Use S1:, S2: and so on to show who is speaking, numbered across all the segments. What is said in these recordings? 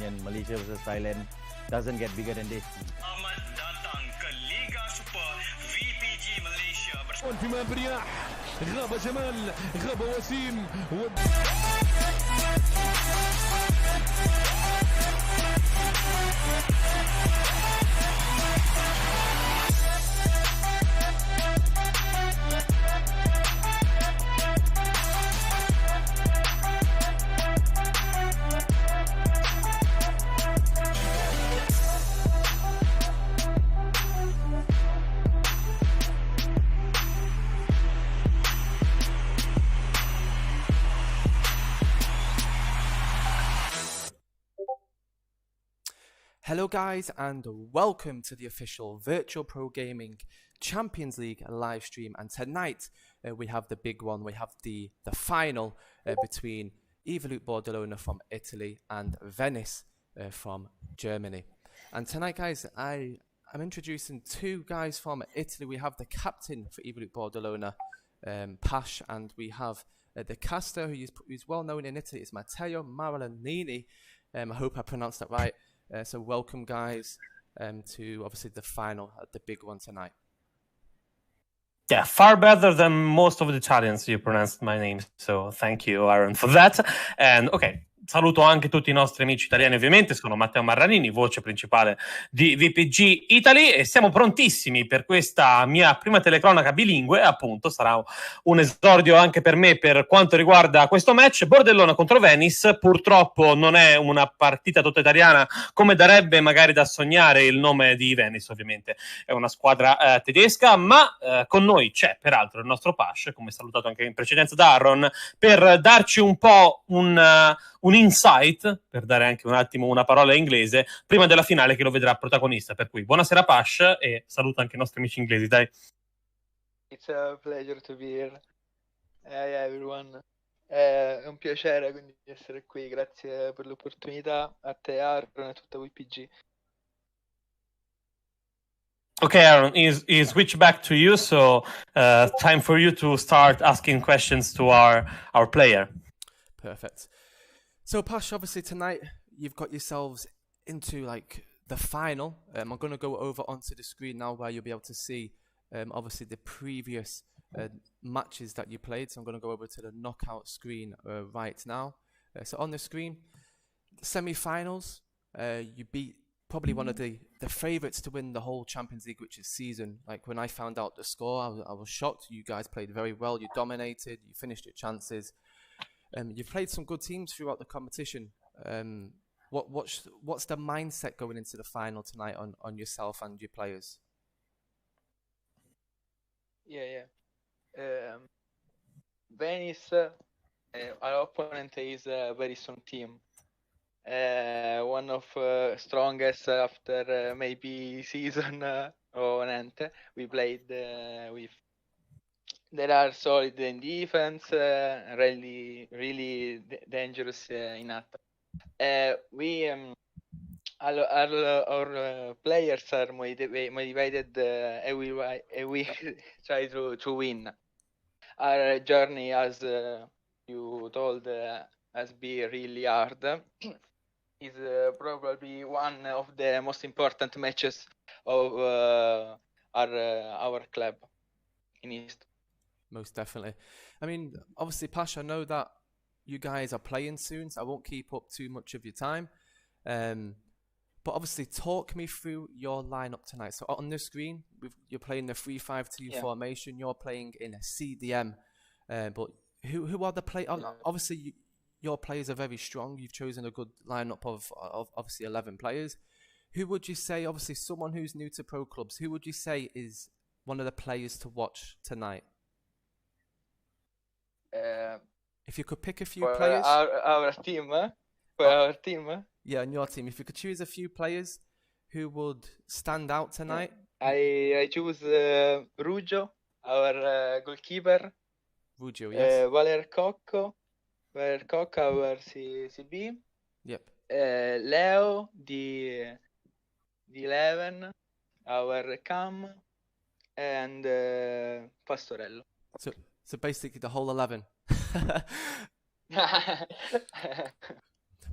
S1: opinion, Malaysia versus Thailand doesn't get bigger than this.
S2: Selamat datang ke Liga Super VPG Malaysia bersama
S3: في ملعب رياح غاب جمال غاب وسيم
S4: Hello guys and welcome to the official Virtual Pro Gaming Champions League live stream, and tonight we have the big one. We have the final between Evolute Borderlona from Italy and Venice from Germany. And tonight guys, I'm introducing two guys from Italy. We have the captain for Evolute Borderlona, Pash, and we have the caster who's well known in Italy. It's Matteo Marolanini. I hope I pronounced that right. So welcome guys to obviously the final, the big one tonight.
S5: Yeah, far better than most of the Italians you pronounced my name, so thank you Aaron for that. And okay, saluto anche tutti i nostri amici italiani, ovviamente sono Matteo Marranini, voce principale di VPG Italy, e siamo prontissimi per questa mia prima telecronaca bilingue. Appunto sarà un esordio anche per me per quanto riguarda questo match. Bordellona contro Venice, purtroppo non è una partita tutta italiana come darebbe magari da sognare il nome di Venice, ovviamente è una squadra tedesca, ma con noi c'è peraltro il nostro Pash, come salutato anche in precedenza da Aaron, per darci un po' un insight, per dare anche un attimo una parola in inglese prima della finale che lo vedrà protagonista. Per cui buonasera Pash, e saluta anche i nostri amici inglesi, dai.
S6: It's a pleasure to be here. Hi everyone. È un piacere quindi essere qui, grazie per l'opportunità a te Aaron e a tutta VPG.
S5: Okay, Aaron, is switch back to you, so time for you to start asking questions to our player.
S4: Perfect. So Pash, obviously tonight you've got yourselves into like the final. I'm going to go over onto the screen now where you'll be able to see obviously the previous matches that you played. So I'm going to go over to the knockout screen right now. So on the screen, semi-finals, you beat probably one of the favourites to win the whole Champions League, which is season. Like when I found out the score, I was shocked. You guys played very well. You dominated. You finished your chances. You've played some good teams throughout the competition. What's the mindset going into the final tonight on yourself and your players?
S6: Venice, our opponent is a very strong team. One of strongest after maybe season or Nante. We played with. They are solid in defense, really dangerous in attack. Our players are motivated, and we try to win. Our journey, as you told, has been really hard. Is probably one of the most important matches of our club in East.
S4: Most definitely. I mean, obviously, Pash, I know that you guys are playing soon, so I won't keep up too much of your time. But obviously, talk me through your lineup tonight. So on the screen, you're playing the 3-5-2 formation. You're playing in a CDM. But who are the players? Obviously, your players are very strong. You've chosen a good lineup of obviously 11 players. Who would you say, obviously, someone who's new to pro clubs, who would you say is one of the players to watch tonight? If you could pick a few players,
S6: our team, our team.
S4: Yeah, on your team. If you could choose a few players who would stand out tonight,
S6: I choose Ruggio, our goalkeeper.
S4: Ruggio, yes.
S6: Valer Cocco, our CB.
S4: Yep.
S6: Leo, the 11, our Cam, and Pastorello.
S4: So basically the whole 11. But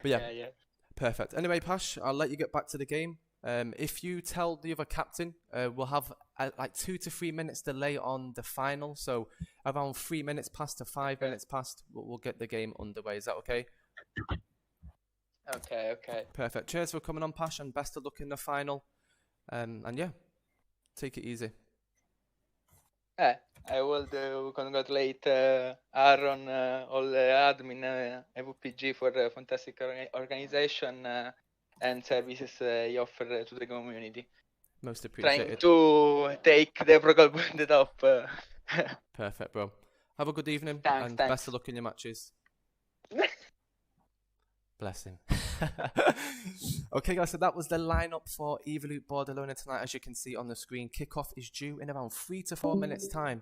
S4: yeah, Perfect. Anyway, Pash, I'll let you get back to the game. If you tell the other captain, we'll have like 2 to 3 minutes delay on the final. So around 3 minutes past to 5 minutes past, we'll get the game underway. Is that okay?
S6: Okay.
S4: Perfect. Cheers for coming on, Pash, and best of luck in the final. And yeah, take it easy.
S6: I would congratulate Aaron, all the admin, EVPG for the fantastic organization and services he offered to the community.
S4: Most appreciated.
S6: Trying to take the Pro Club on the top.
S4: Perfect, bro. Have a good evening and
S6: Thanks.
S4: best of luck in your matches. Bless him. Okay, guys, so that was the lineup for Evolute Borderlona tonight. As you can see on the screen, kickoff is due in around 3 to 4 minutes time.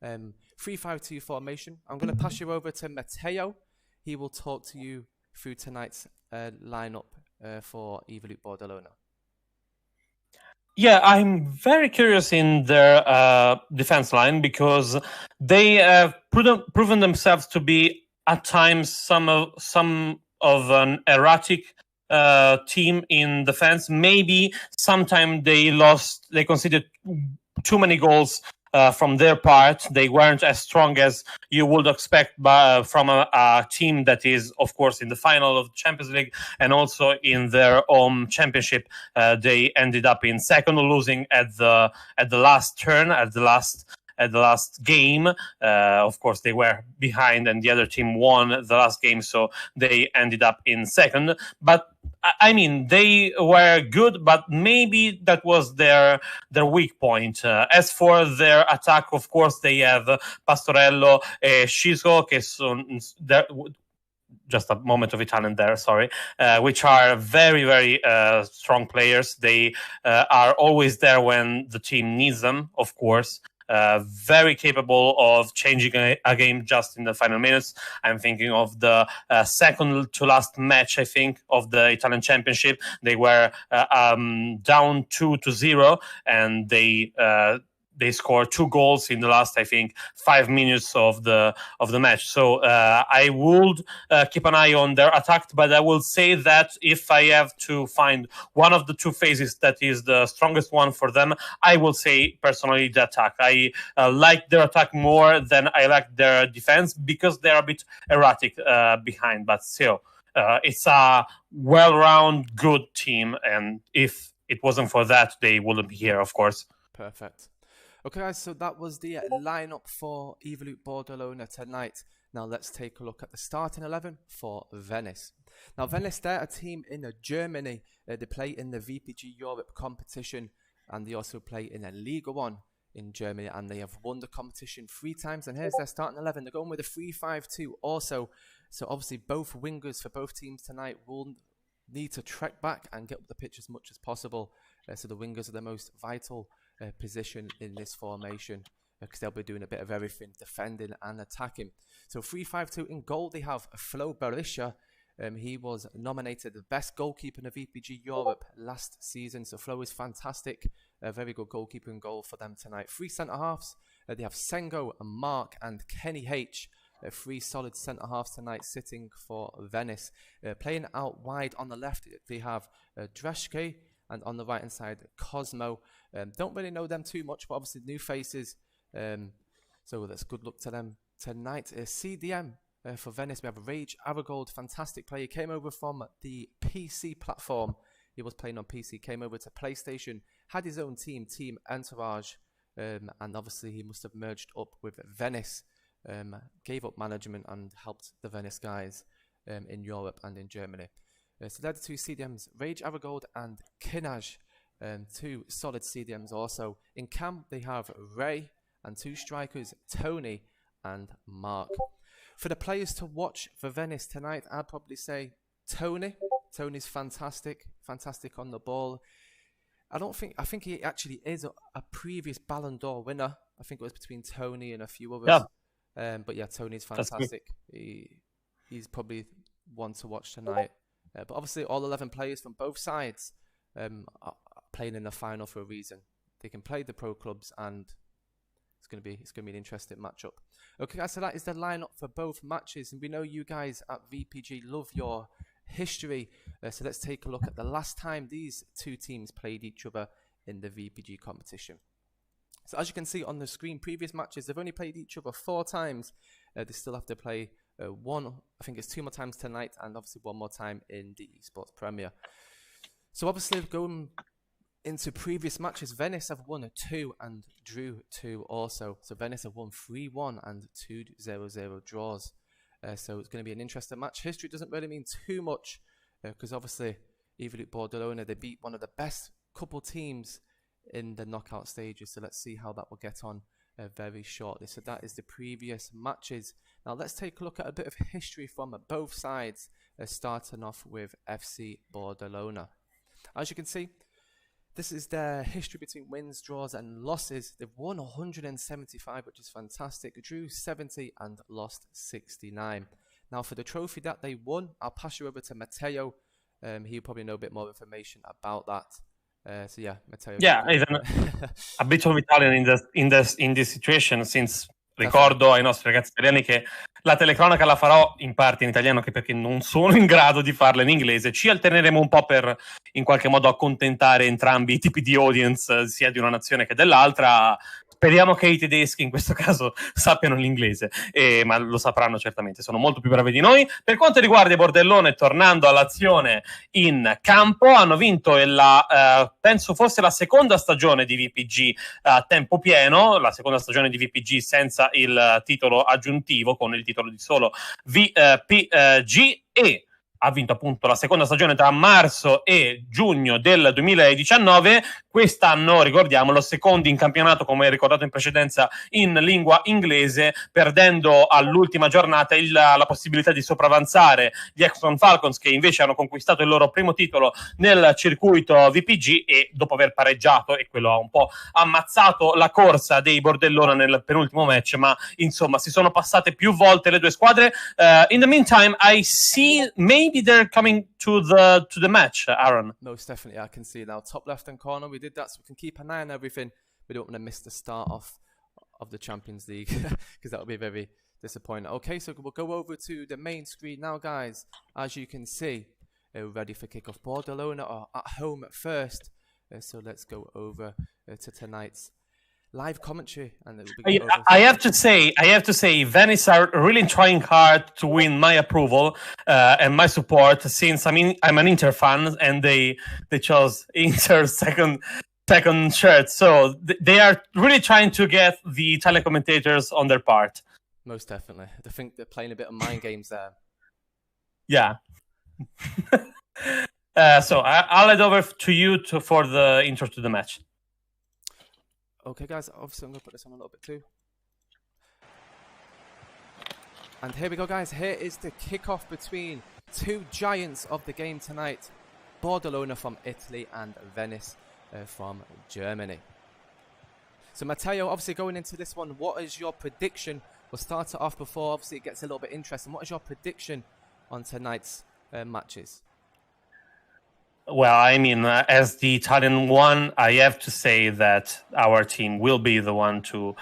S4: 3-5-2 formation. I'm going to pass you over to Matteo. He will talk to you through tonight's lineup for Evolute Borderlona.
S5: Yeah, I'm very curious in their defense line because they have proven themselves to be at times some of an erratic team in defense. Maybe sometimes they conceded too many goals from their part. They weren't as strong as you would expect from a team that is, of course, in the final of the Champions League and also in their home championship. They ended up in second, losing at the last turn, at the last game. Of course, they were behind and the other team won the last game, so they ended up in second. But I mean, they were good, but maybe that was their weak point. As for their attack, of course, they have Pastorello, Scisco, just a moment of Italian there, sorry, which are very, very strong players. They are always there when the team needs them, of course. Very capable of changing a game just in the final minutes. I'm thinking of the second to last match, I think, of the Italian Championship. They were down 2-0, and they scored 2 goals in the last, I think, 5 minutes of the match. So I would keep an eye on their attack, but I will say that if I have to find one of the two phases that is the strongest one for them, I will say personally the attack. I like their attack more than I like their defense because they're a bit erratic behind, but still, it's a well-rounded, good team, and if it wasn't for that, they wouldn't be here, of course.
S4: Perfect. Okay, guys, so that was the lineup for Evolute Borderlona tonight. Now let's take a look at the starting 11 for Venice. Now Venice, they're a team in Germany. They play in the VPG Europe competition, and they also play in a Liga 1 in Germany, and they have won the competition 3 times. And here's their starting 11. They're going with a 3-5-2 also. So obviously both wingers for both teams tonight will need to trek back and get up the pitch as much as possible. So the wingers are the most vital position in this formation because they'll be doing a bit of everything, defending and attacking. So 3-5-2 in goal, they have Flo Berisha. He was nominated the best goalkeeper in the VPG Europe last season. So Flo is fantastic. A very good goalkeeper in goal for them tonight. 3 centre-halves. They have Sengo, Mark and Kenny H. 3 solid centre-halves tonight sitting for Venice. Playing out wide on the left, they have Dreshke, and on the right-hand side, Cosmo. Don't really know them too much, but obviously new faces. So that's good luck to them tonight. CDM for Venice, we have Rage Aragold, fantastic player. He came over from the PC platform. He was playing on PC, came over to PlayStation, had his own team, Team Entourage, and obviously he must have merged up with Venice, gave up management and helped the Venice guys in Europe and in Germany. So they're the 2 CDMs, Rage Aragold and Kinaj, 2 solid CDMs also. In cam, they have Ray and 2 strikers, Tony and Mark. For the players to watch for Venice tonight, I'd probably say Tony. Tony's fantastic on the ball. I think he actually is a previous Ballon d'Or winner. I think it was between Tony and a few others. Yeah. But yeah, Tony's fantastic. He's probably one to watch tonight. But obviously all 11 players from both sides are playing in the final for a reason. They can play the pro clubs, and it's going to be an interesting matchup. Okay, guys, so that is the lineup for both matches, and we know you guys at VPG love your history. So let's take a look at the last time these two teams played each other in the VPG competition. So as you can see on the screen, previous matches, they've only played each other 4 times. They still have to play one, I think it's 2 more times tonight, and obviously 1 more time in the Esports Premier. So obviously going into previous matches, Venice have won 2 and drew 2 also. So Venice have won 3-1 and 2 0-0 draws. So it's going to be an interesting match. History doesn't really mean too much because obviously Evolute Borderlona, they beat one of the best couple teams in the knockout stages. So let's see how that will get on very shortly. So that is the previous matches. Now let's take a look at a bit of history from both sides, starting off with FC Bordellona. As you can see, this is their history between wins, draws and losses. They've won 175, which is fantastic. Drew 70 and lost 69. Now for the trophy that they won, I'll pass you over to Matteo. He'll probably know a bit more information about that. So yeah, Matteo.
S5: Yeah, a bit of Italian in this situation, since ricordo ai nostri ragazzi italiani che la telecronaca la farò in parte in italiano anche perché non sono in grado di farla in inglese. Ci alterneremo un po' per in qualche modo accontentare entrambi i tipi di audience, sia di una nazione che dell'altra. Speriamo che i tedeschi in questo caso sappiano l'inglese, ma lo sapranno certamente, sono molto più bravi di noi. Per quanto riguarda i Bordellone, tornando all'azione in campo, hanno vinto penso fosse la seconda stagione di VPG a tempo pieno, la seconda stagione di VPG senza il titolo aggiuntivo, con il titolo di solo VPG, e ha vinto appunto la seconda stagione tra marzo e giugno del 2019. Quest'anno, ricordiamolo, secondi in campionato, come ricordato in precedenza, in lingua inglese, perdendo all'ultima giornata la possibilità di sopravanzare gli Exxon Falcons, che invece hanno conquistato il loro primo titolo nel circuito VPG, e dopo aver pareggiato, e quello ha un po' ammazzato la corsa dei Bordellona nel penultimo match, ma insomma si sono passate più volte le due squadre. In the meantime, I see maybe they're coming to the match, Aaron.
S4: Most definitely, I can see now. Top left-hand corner, we did that so we can keep an eye on everything. We don't want to miss the start off of the Champions League because that would be very disappointing. Okay, so we'll go over to the main screen now, guys. As you can see, we're ready for kickoff. Bordellona are at home at first. So let's go over to tonight's live commentary, and
S5: I have to say, Venice are really trying hard to win my approval and my support, since I'm an Inter fan, and they chose Inter second shirt, so they are really trying to get the telecommtators on their part.
S4: Most definitely, I think they're playing a bit of mind games there.
S5: Yeah. So I'll head over to you for the intro to the match.
S4: Okay, guys, obviously I'm going to put this on a little bit too. And here we go, guys. Here is the kickoff between two giants of the game tonight. Bordellona from Italy and Venice from Germany. So, Matteo, obviously going into this one, what is your prediction? We'll start it off before, obviously, it gets a little bit interesting. What is your prediction on tonight's matches?
S5: Well, as the Italian one, I have to say that our team will be the one to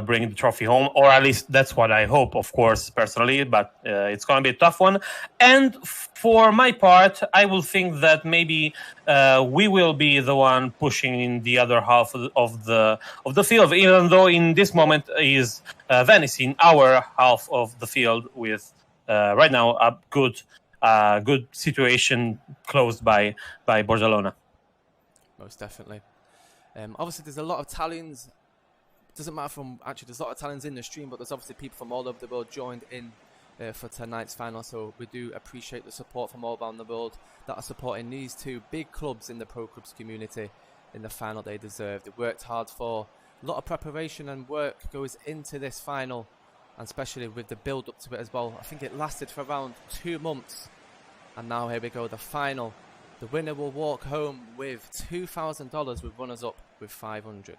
S5: bring the trophy home, or at least that's what I hope, of course, personally, but it's going to be a tough one. And for my part, I will think that maybe we will be the one pushing in the other half of the field, even though in this moment is Venice in our half of the field with right now a good situation closed by Bordellona.
S4: Most definitely. Obviously, there's a lot of Italians. It doesn't matter there's a lot of Italians in the stream, but there's obviously people from all over the world joined in for tonight's final. So we do appreciate the support from all around the world that are supporting these two big clubs in the pro clubs community in the final they deserve. They worked hard for. A lot of preparation and work goes into this final, and especially with the build up to it as well. I think it lasted for around 2 months. And now here we go, the final. The winner will walk home with $2,000 with runners up with 500.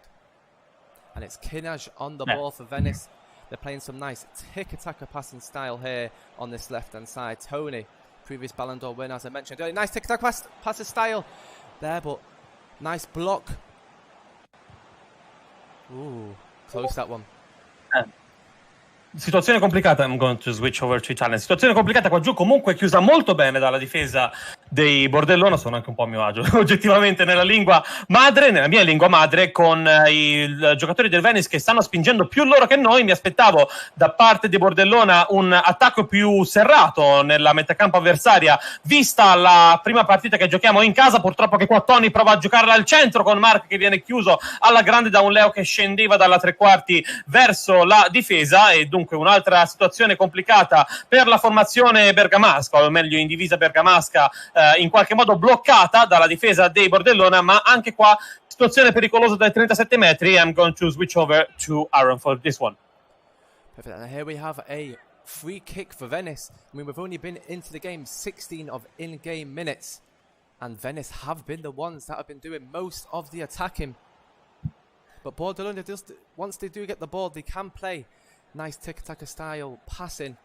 S4: And it's Kinaj on the ball for Venice. They're playing some nice tiki-taka passing style here on this left-hand side. Tony, previous Ballon d'Or winner, as I mentioned earlier. Nice tiki-taka passing style there, but nice block. Ooh, close that one.
S5: situazione complicata. I'm going to switch over to Italian. Situazione complicata qua giù, comunque chiusa molto bene dalla difesa dei Bordellona. Sono anche un po' a mio agio oggettivamente nella lingua madre, nella mia lingua madre, con i giocatori del Venice che stanno spingendo più loro che noi. Mi aspettavo da parte di Bordellona un attacco più serrato nella metacampo avversaria, vista la prima partita che giochiamo in casa. Purtroppo che qua Tony prova a giocarla al centro con Mark che viene chiuso alla grande da un Leo che scendeva dalla tre quarti verso la difesa, e dunque un'altra situazione complicata per la formazione bergamasca, o meglio in divisa bergamasca, in qualche modo bloccata dalla difesa dei Bordellona, ma anche qua situazione pericolosa dai 37 metri. I'm going to switch over to Aaron for this one.
S4: Perfect. And here we have a free kick for Venice. I mean, we've only been into the game 16 of in-game minutes, and Venice have been the ones that have been doing most of the attacking. But Bordellona, once they do get the ball, they can play nice tiki-taka style passing,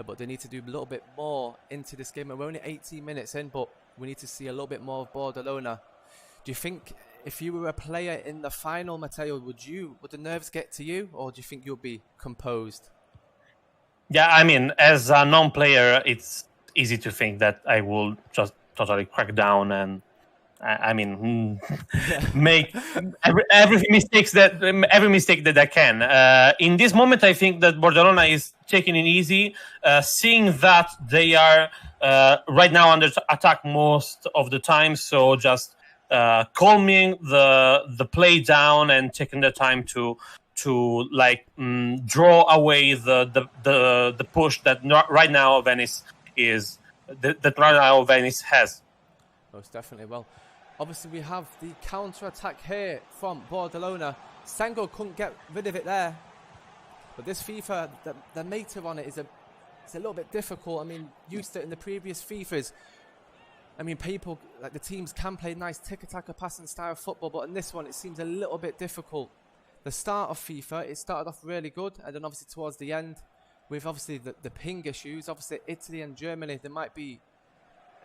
S4: but they need to do a little bit more into this game. And we're only 18 minutes in, but we need to see a little bit more of Bordellona. Do you think if you were a player in the final, Matteo, would the nerves get to you, or do you think you'll be composed?
S5: Yeah, I mean, as a non-player, it's easy to think that I will just totally crack down and, I mean, make every mistake that I can. In this moment, I think that Bordellona is taking it easy, seeing that they are right now under attack most of the time. So just calming the play down and taking the time to like draw away the push that right now Venice has.
S4: Most definitely. Well, obviously we have the counter attack here from Bordellona. Sengo couldn't get rid of it there, but this FIFA, the meter on it is a little bit difficult. I mean, used to it in the previous FIFAs. I mean, people, like the teams can play nice tiki-taka passing style football, but in this one, it seems a little bit difficult. The start of FIFA, it started off really good, and then obviously towards the end, with obviously the ping issues, obviously Italy and Germany, they might be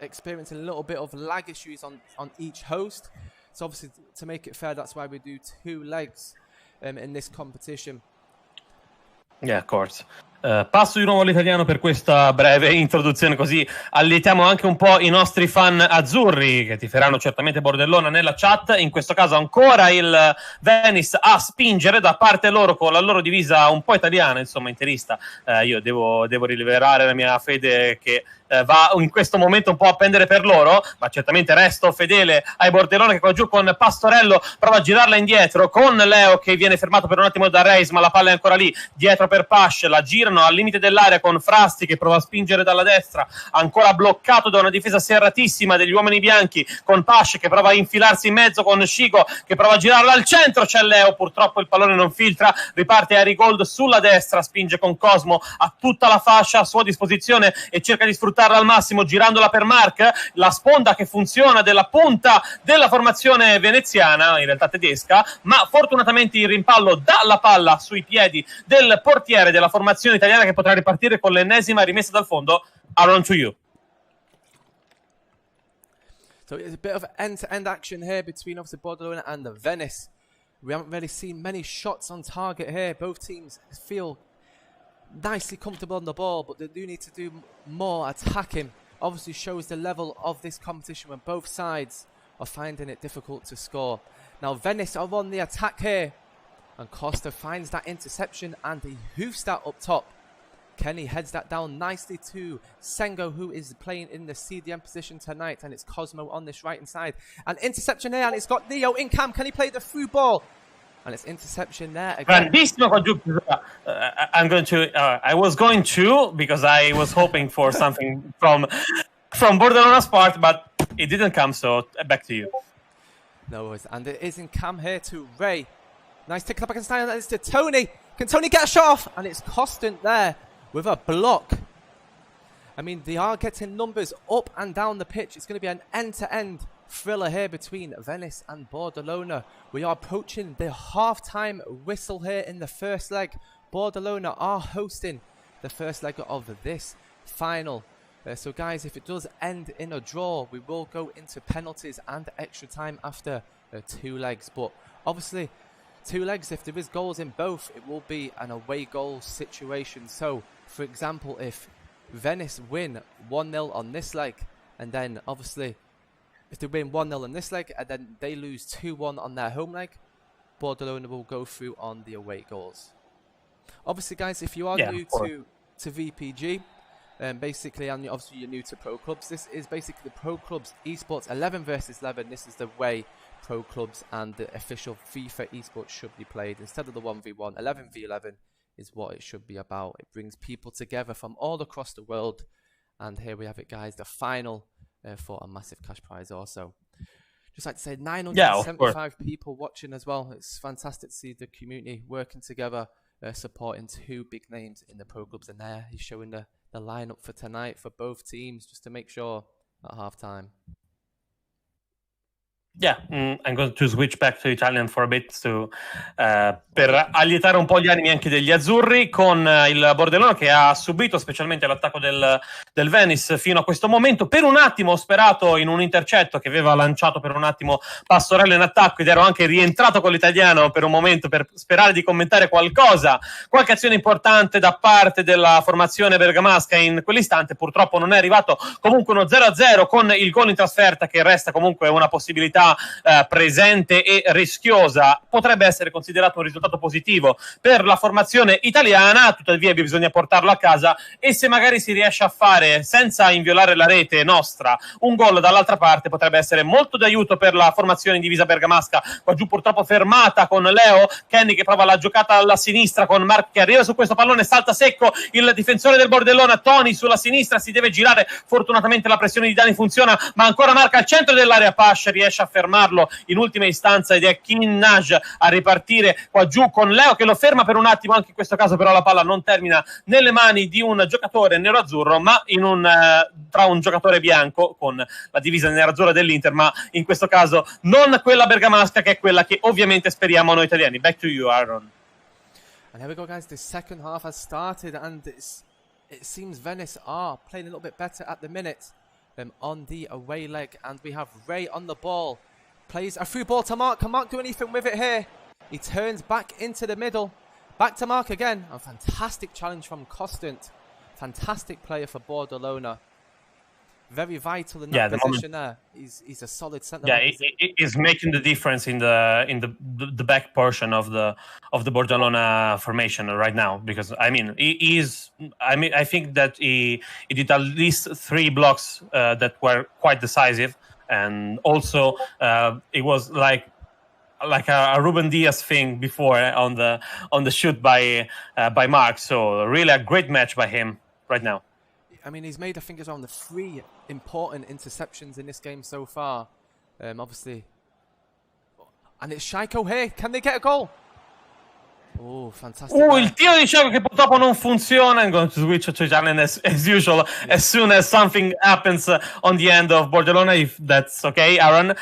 S4: experiencing a little bit of lag issues on each host. So obviously, to make it fair, that's why we do 2 legs in this competition.
S5: Yeah, of course. Passo di nuovo all'italiano per questa breve introduzione, così allietiamo anche un po' i nostri fan azzurri che tiferanno certamente Bordellona nella chat. In questo caso ancora il Venice a spingere da parte loro con la loro divisa un po' italiana, insomma interista. Io devo rivelare la mia fede che va in questo momento un po' a pendere per loro, ma certamente resto fedele ai Bordellona che qua giù con Pastorello prova a girarla indietro con Leo che viene fermato per un attimo da Reis, ma la palla è ancora lì dietro per Pash, la girano al limite dell'area con Frasti che prova a spingere dalla destra, ancora bloccato da una difesa serratissima degli uomini bianchi, con Pash che prova a infilarsi in mezzo con Shigo che prova a girarla al centro, c'è Leo, purtroppo il pallone non filtra, riparte Harry Gold sulla destra, spinge con Cosmo, ha tutta la fascia a sua disposizione e cerca di sfruttarla al massimo girandola per Mark, la sponda che funziona della punta della formazione veneziana, in realtà tedesca, ma fortunatamente il rimpallo dà la palla sui piedi del portiere della formazione italiana che potrà ripartire con l'ennesima rimessa dal fondo. Aaron, to you.
S4: So it's a bit of end-to-end action here between obviously Bordellona and the Venice. We haven't really seen many shots on target here. Both teams feel nicely comfortable on the ball, but they do need to do more attacking. Obviously shows the level of this competition when both sides are finding it difficult to score. Now Venice are on the attack here, and Costa finds that interception and he hoofs that up top. Kenny heads that down nicely to Sengo, who is playing in the CDM position tonight, and it's Cosmo on this right hand side. An interception here, and it's got Neo in cam. Can he play the through ball? And it's interception there again.
S5: Grandissimo I was going to, because I was hoping for something from Bordellona's part, but it didn't come, so back to you.
S4: No worries. And it is in cam here to Ray. Nice tick up against Stein, and it's to Tony. Can Tony get a shot off? And it's Costant there with a block. I mean, they are getting numbers up and down the pitch. It's going to be an end-to-end thriller here between Venice and Bordellona. We are approaching the half-time whistle here in the first leg. Bordellona are hosting the first leg of this final. So guys, if it does end in a draw, we will go into penalties and extra time after 2 legs. But obviously, 2 legs, if there is goals in both, it will be an away goal situation. So, for example, if Venice win 1-0 on this leg, and then obviously if they win 1-0 on this leg and then they lose 2-1 on their home leg, Bordellona will go through on the away goals. Obviously, guys, if you are new to VPG, basically, and obviously you're new to Pro Clubs, this is basically the Pro Clubs Esports 11 versus 11. This is the way Pro Clubs and the official FIFA Esports should be played. Instead of the 1v1, 11v11 is what it should be about. It brings people together from all across the world. And here we have it, guys, the final for a massive cash prize also. Just like to say, 975 people watching as well. It's fantastic to see the community working together, supporting 2 big names in the Pro Clubs. And there he's showing the lineup for tonight for both teams, just to make sure at half-time.
S5: Yeah, I'm going to switch back to Italian for a bit per allietare un po' gli animi anche degli azzurri, con il Bordellona che ha subito specialmente l'attacco del Venice fino a questo momento. Per un attimo ho sperato in un intercetto che aveva lanciato per un attimo Pastorello in attacco, ed ero anche rientrato con l'italiano per un momento per sperare di commentare qualcosa, qualche azione importante da parte della formazione bergamasca in quell'istante. Purtroppo non è arrivato. Comunque uno 0-0 con il gol in trasferta, che resta comunque una possibilità presente e rischiosa. Potrebbe essere considerato un risultato positivo per la formazione italiana, tuttavia bisogna portarlo a casa, e se magari si riesce a fare senza inviolare la rete nostra un gol dall'altra parte potrebbe essere molto d'aiuto per la formazione in divisa bergamasca. Qua giù purtroppo fermata con Leo, Kenny che prova la giocata alla sinistra con Mark che arriva su questo pallone, salta secco il difensore del Bordellona, Tony sulla sinistra, si deve girare, fortunatamente la pressione di Dani funziona, ma ancora Mark al centro dell'area, Pash riesce a fermarlo in ultima istanza ed è Kinnaj a ripartire qua giù con Leo che lo ferma per un attimo. Anche in questo caso però la palla non termina nelle mani di un giocatore nero-azzurro, ma tra un giocatore bianco con la divisa nero-azzurra dell'Inter, ma in questo caso non quella bergamasca, che è quella che ovviamente speriamo noi italiani. Back to you, Aaron.
S4: And here we go, guys. The second half has started, and it seems Venice are playing a little bit better at the minute on the away leg. And we have Ray on the ball. Plays a through ball to Mark. Can Mark do anything with it here? He turns back into the middle. Back to Mark again. A fantastic challenge from Costant. Fantastic player for Bordellona. Very vital in that position there. He's a solid centre.
S5: Yeah, he's making the difference in the back portion of the Bordellona formation right now, because I think that he did at least 3 blocks that were quite decisive, and also it was like a Ruben Diaz thing before on the shoot by Mark. So really a great match by him right now.
S4: I mean, he's made, I think, around the 3 important interceptions in this game so far. Obviously. And it's Shaiko here. Can they get a goal? Oh, fantastic.
S5: Il tiro di Shaiko che purtroppo non funziona. I'm going to switch to Italian as usual, as soon as something happens on the end of Bordellona, if that's okay, Aaron.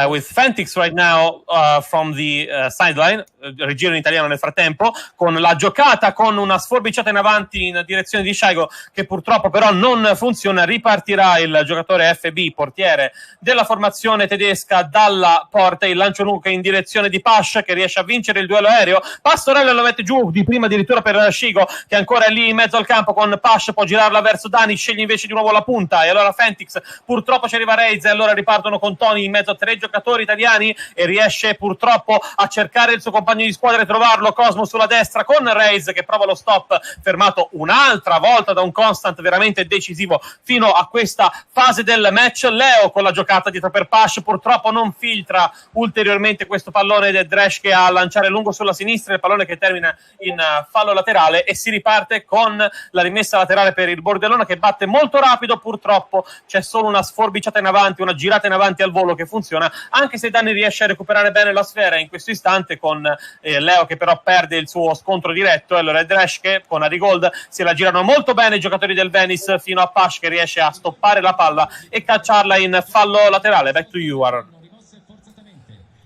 S5: With Fentix right now from the sideline, rigiro in italiano nel frattempo, con la giocata, con una sforbiciata in avanti in direzione di Shaiko, che purtroppo però non funziona. Ripartirà il giocatore FB, portiere della formazione tedesca, dalla porta. Il lancio lungo in direzione di Pash, che riesce a vincere il duello aereo. Pastorello lo mette giù di prima addirittura per Shigo, che ancora è lì in mezzo al campo con Pash, può girarla verso Dani, sceglie invece di nuovo la punta, e allora Fentix, purtroppo ci arriva Reis, e allora ripartono con Tony in mezzo a 3 giocatori italiani, e riesce purtroppo a cercare il suo compagno di squadra e trovarlo. Cosmo sulla destra con Reis che prova lo stop, fermato un'altra volta da un Constant veramente decisivo fino a questa fase del match. Leo con la giocata dietro per Pash, purtroppo non filtra ulteriormente questo pallone del Dresch, che a lanciare lungo sulla sinistra, il pallone che termina in fallo laterale, e si riparte con la rimessa laterale per il Bordellona, che batte molto rapido. Purtroppo c'è solo una sforbiciata in avanti, una girata in avanti al volo che funziona, anche se Dani riesce a recuperare bene la sfera in questo istante, con Leo che però perde il suo scontro diretto, e allora il Dresch che con Arigold se la girano molto bene i giocatori del Venice, fino a Pash che riesce a stoppare la palla e cacciarla in fallo laterale. Back to you, Aaron.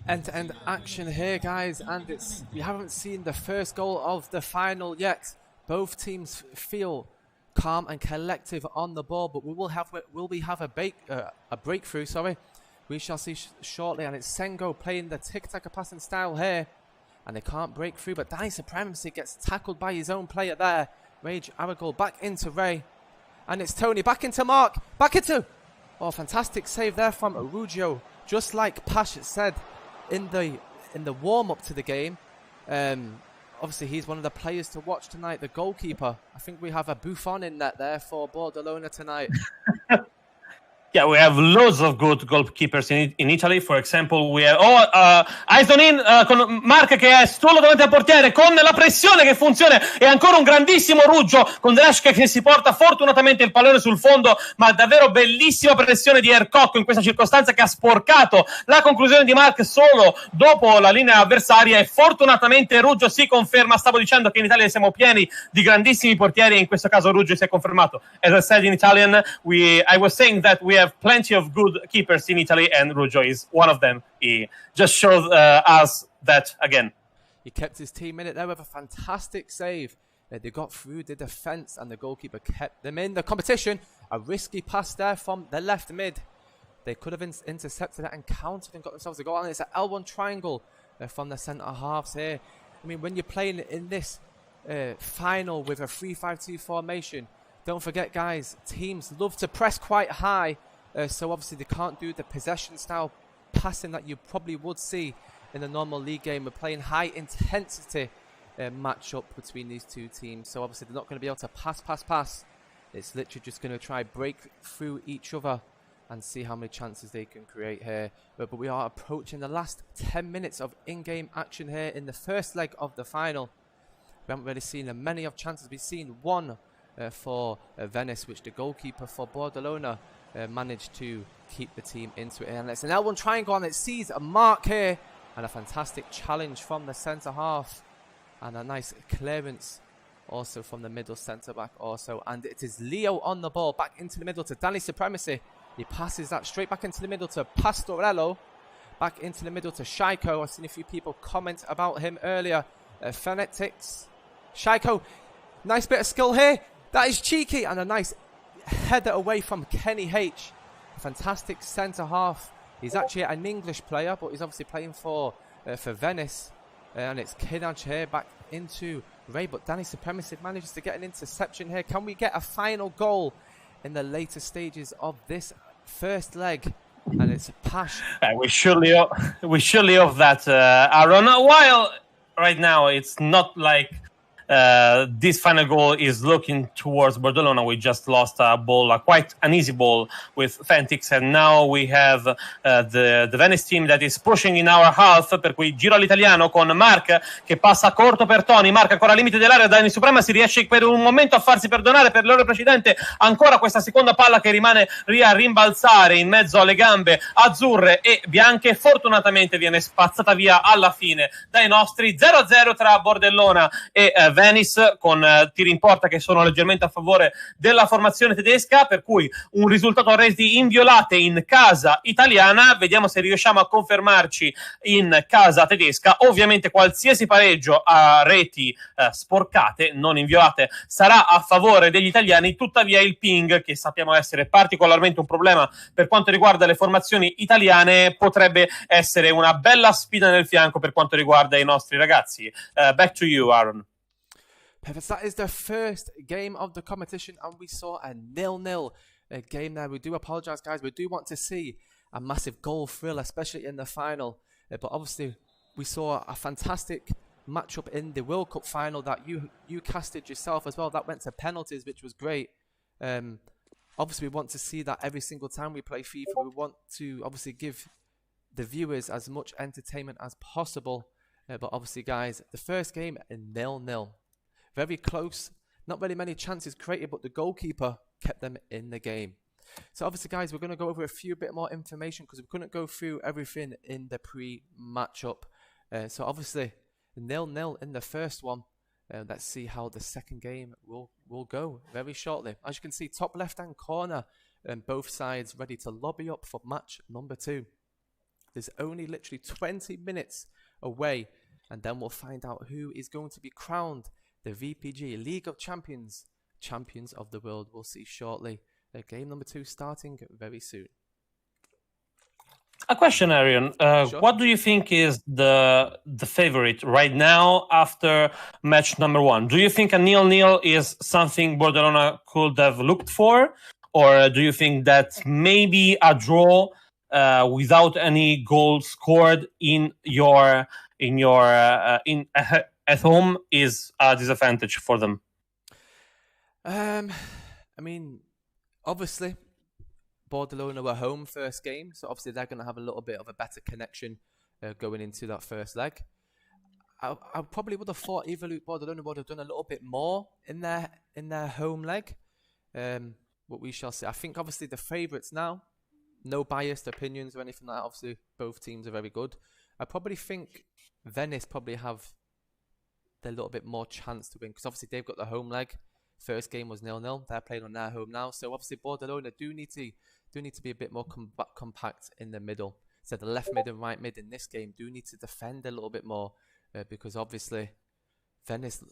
S4: End-to-end action here, guys, and we haven't seen the first goal of the final yet. Both teams feel calm and collective on the ball, but will we have a breakthrough? Sorry, we shall see shortly. And it's Sengo playing the tic-tac passing style here. and they can't break through, but Danny Supremacy gets tackled by his own player there. Rage Aragol back into Ray, and it's Tony back into Mark, back into, oh, fantastic save there from Arugio. Just like Pash said in the warm-up to the game, obviously he's one of the players to watch tonight, the goalkeeper. I think we have a Buffon in net there for Bordellona tonight.
S5: Yeah, we have loads of good goalkeepers in Italy. For example, we have Aisonin con Mark che è solo davanti al portiere con la pressione che funziona, e ancora un grandissimo Ruggio con Dreschke che si porta fortunatamente il pallone sul fondo, ma davvero bellissima pressione di Ercocco in questa circostanza, che ha sporcato la conclusione di Mark solo dopo la linea avversaria, e fortunatamente Ruggio si conferma. Stavo dicendo che in Italia siamo pieni di grandissimi portieri, e in questo caso Ruggio si è confermato. As I said in Italian, I was saying that we have plenty of good keepers in Italy, and Ruggio is one of them. He just showed us that again.
S4: He kept his team in it there with a fantastic save. They got through the defence, and the goalkeeper kept them in the competition. A risky pass there from the left mid. They could have intercepted it and countered and got themselves a goal. And it's an L1 triangle from the centre halves here. I mean, when you're playing in this final with a 3-5-2 formation, don't forget, guys, teams love to press quite high. So obviously they can't do the possession style passing that you probably would see in a normal league game. We're playing high intensity match-up between these two teams. So obviously they're not going to be able to pass. It's literally just going to try break through each other and see how many chances they can create here. But we are approaching the last 10 minutes of in-game action here in the first leg of the final. We haven't really seen many of chances. We've seen one for Venice, which the goalkeeper for Bordellona managed to keep the team into it. And it's an L1 triangle, and it sees a mark here, and a fantastic challenge from the centre half, and a nice clearance also from the middle centre back also. And it is Leo on the ball, back into the middle to Danny Supremacy. He passes that straight back into the middle to Pastorello, back into the middle to Shaiko. I've seen a few people comment about him earlier. Phonetics, Shaiko, nice bit of skill here. That is cheeky, and a nice header away from Kenny H. A fantastic centre half. He's actually an English player, but he's obviously playing for Venice. And it's Kinaj here back into Ray, but Danny Supremacy manages to get an interception here. Can we get a final goal in the later stages of this first leg? And it's Pash.
S5: We surely hope that, Aaron. While right now it's not like this final goal is looking towards Bordellona. We just lost a ball, quite an easy ball with Fentix, and now we have the Venice team that is pushing in our half, per cui giro all'italiano con Mark che passa corto per Tony. Mark ancora al limite dell'area, Danny Suprema si riesce per un momento a farsi perdonare per l'ora precedente. Ancora questa seconda palla che rimane a rimbalzare in mezzo alle gambe azzurre e bianche, fortunatamente viene spazzata via alla fine dai nostri. 0-0 tra Bordellona e Venice, con tiri in porta che sono leggermente a favore della formazione tedesca, per cui un risultato a reti inviolate in casa italiana. Vediamo se riusciamo a confermarci in casa tedesca. Ovviamente qualsiasi pareggio a reti sporcate, non inviolate, sarà a favore degli italiani. Tuttavia il ping, che sappiamo essere particolarmente un problema per quanto riguarda le formazioni italiane, potrebbe essere una bella spina nel fianco per quanto riguarda i nostri ragazzi. Back to you, Aaron.
S4: Perfect. That is the first game of the competition, and we saw a 0-0 game there. We do apologise, guys. We do want to see a massive goal thrill, especially in the final. But obviously, we saw a fantastic matchup in the World Cup final that you casted yourself as well. That went to penalties, which was great. Obviously, we want to see that every single time we play FIFA. We want to obviously give the viewers as much entertainment as possible. But obviously, guys, the first game, 0-0. Very close, not really many chances created, but the goalkeeper kept them in the game. So obviously, guys, we're going to go over a few bit more information because we couldn't go through everything in the pre-matchup. So obviously, 0-0 in the first one. Let's see how the second game will go very shortly. As you can see, top left-hand corner, both sides ready to lobby up for match number 2. There's only literally 20 minutes away, and then we'll find out who is going to be crowned the VPG League of Champions, Champions of the World. We'll see shortly. Game number 2 starting very soon.
S5: A question, Arian.
S4: Sure.
S5: What do you think is the favorite right now after match number 1? Do you think a 0-0 is something Bordellona could have looked for, or do you think that maybe a draw without any goals scored at home is a disadvantage for them?
S4: I mean, obviously, Bordellona were home first game, so obviously they're going to have a little bit of a better connection going into that first leg. I probably would have thought Evolute Borderlona would have done a little bit more in their home leg. But we shall see. I think obviously the favourites now, no biased opinions or anything like that. Obviously both teams are very good. I probably think Venice probably have a little bit more chance to win because obviously they've got the home leg. First game was 0-0. They're playing on their home now, so obviously Bordellona do need to be a bit more compact in the middle. So the left mid and right mid in this game do need to defend a little bit more because obviously Venice,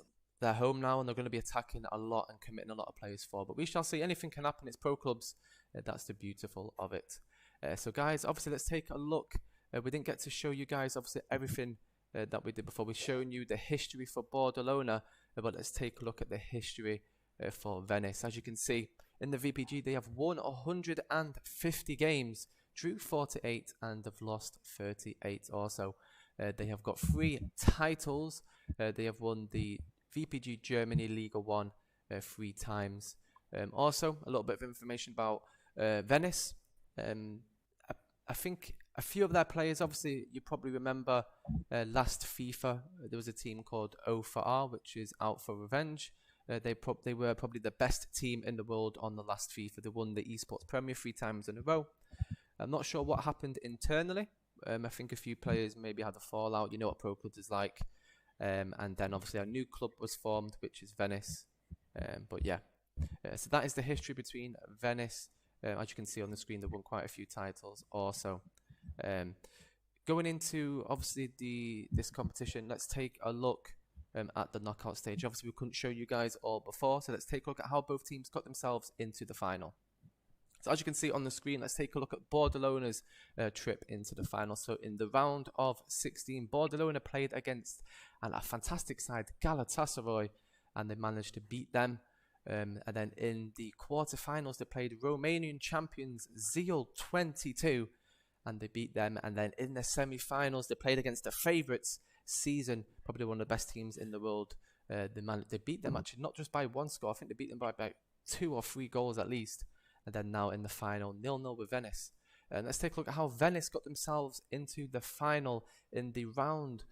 S4: they're home now and they're going to be attacking a lot and committing a lot of players for. But we shall see. Anything can happen. It's pro clubs. That's the beautiful of it. So guys, obviously let's take a look. We didn't get to show you guys obviously everything that we did before. We've shown you the history for Bordellona, but let's take a look at the history for Venice. As you can see, in the VPG, they have won 150 games, drew 48, and have lost 38 also. They have got 3 titles. They have won the VPG Germany Liga 1 3 times. Also, a little bit of information about Venice. I think a few of their players, obviously, you probably remember last FIFA, there was a team called O for R, which is Out for Revenge. They were probably the best team in the world on the last FIFA. They won the Esports Premier 3 times in a row. I'm not sure what happened internally. I think a few players maybe had a fallout. You know what pro clubs is like. And then obviously a new club was formed, which is Venice. But yeah, so that is the history between Venice. As you can see on the screen, they won quite a few titles also. Going into obviously this competition, let's take a look at the knockout stage. Obviously we couldn't show you guys all before, so let's take a look at how both teams got themselves into the final. So as you can see on the screen, let's take a look at Bordellona's trip into the final. So in the round of 16, Bordellona played against a fantastic side, Galatasaray, and they managed to beat them. And then in the quarterfinals, they played Romanian champions Zeal 22, and they beat them. And then in the semi-finals, they played against the favourites, Season, probably one of the best teams in the world. They beat them actually not just by 1 score. I think they beat them by about 2 or 3 goals at least. And then now in the final, 0-0 with Venice. And let's take a look at how Venice got themselves into the final. In the round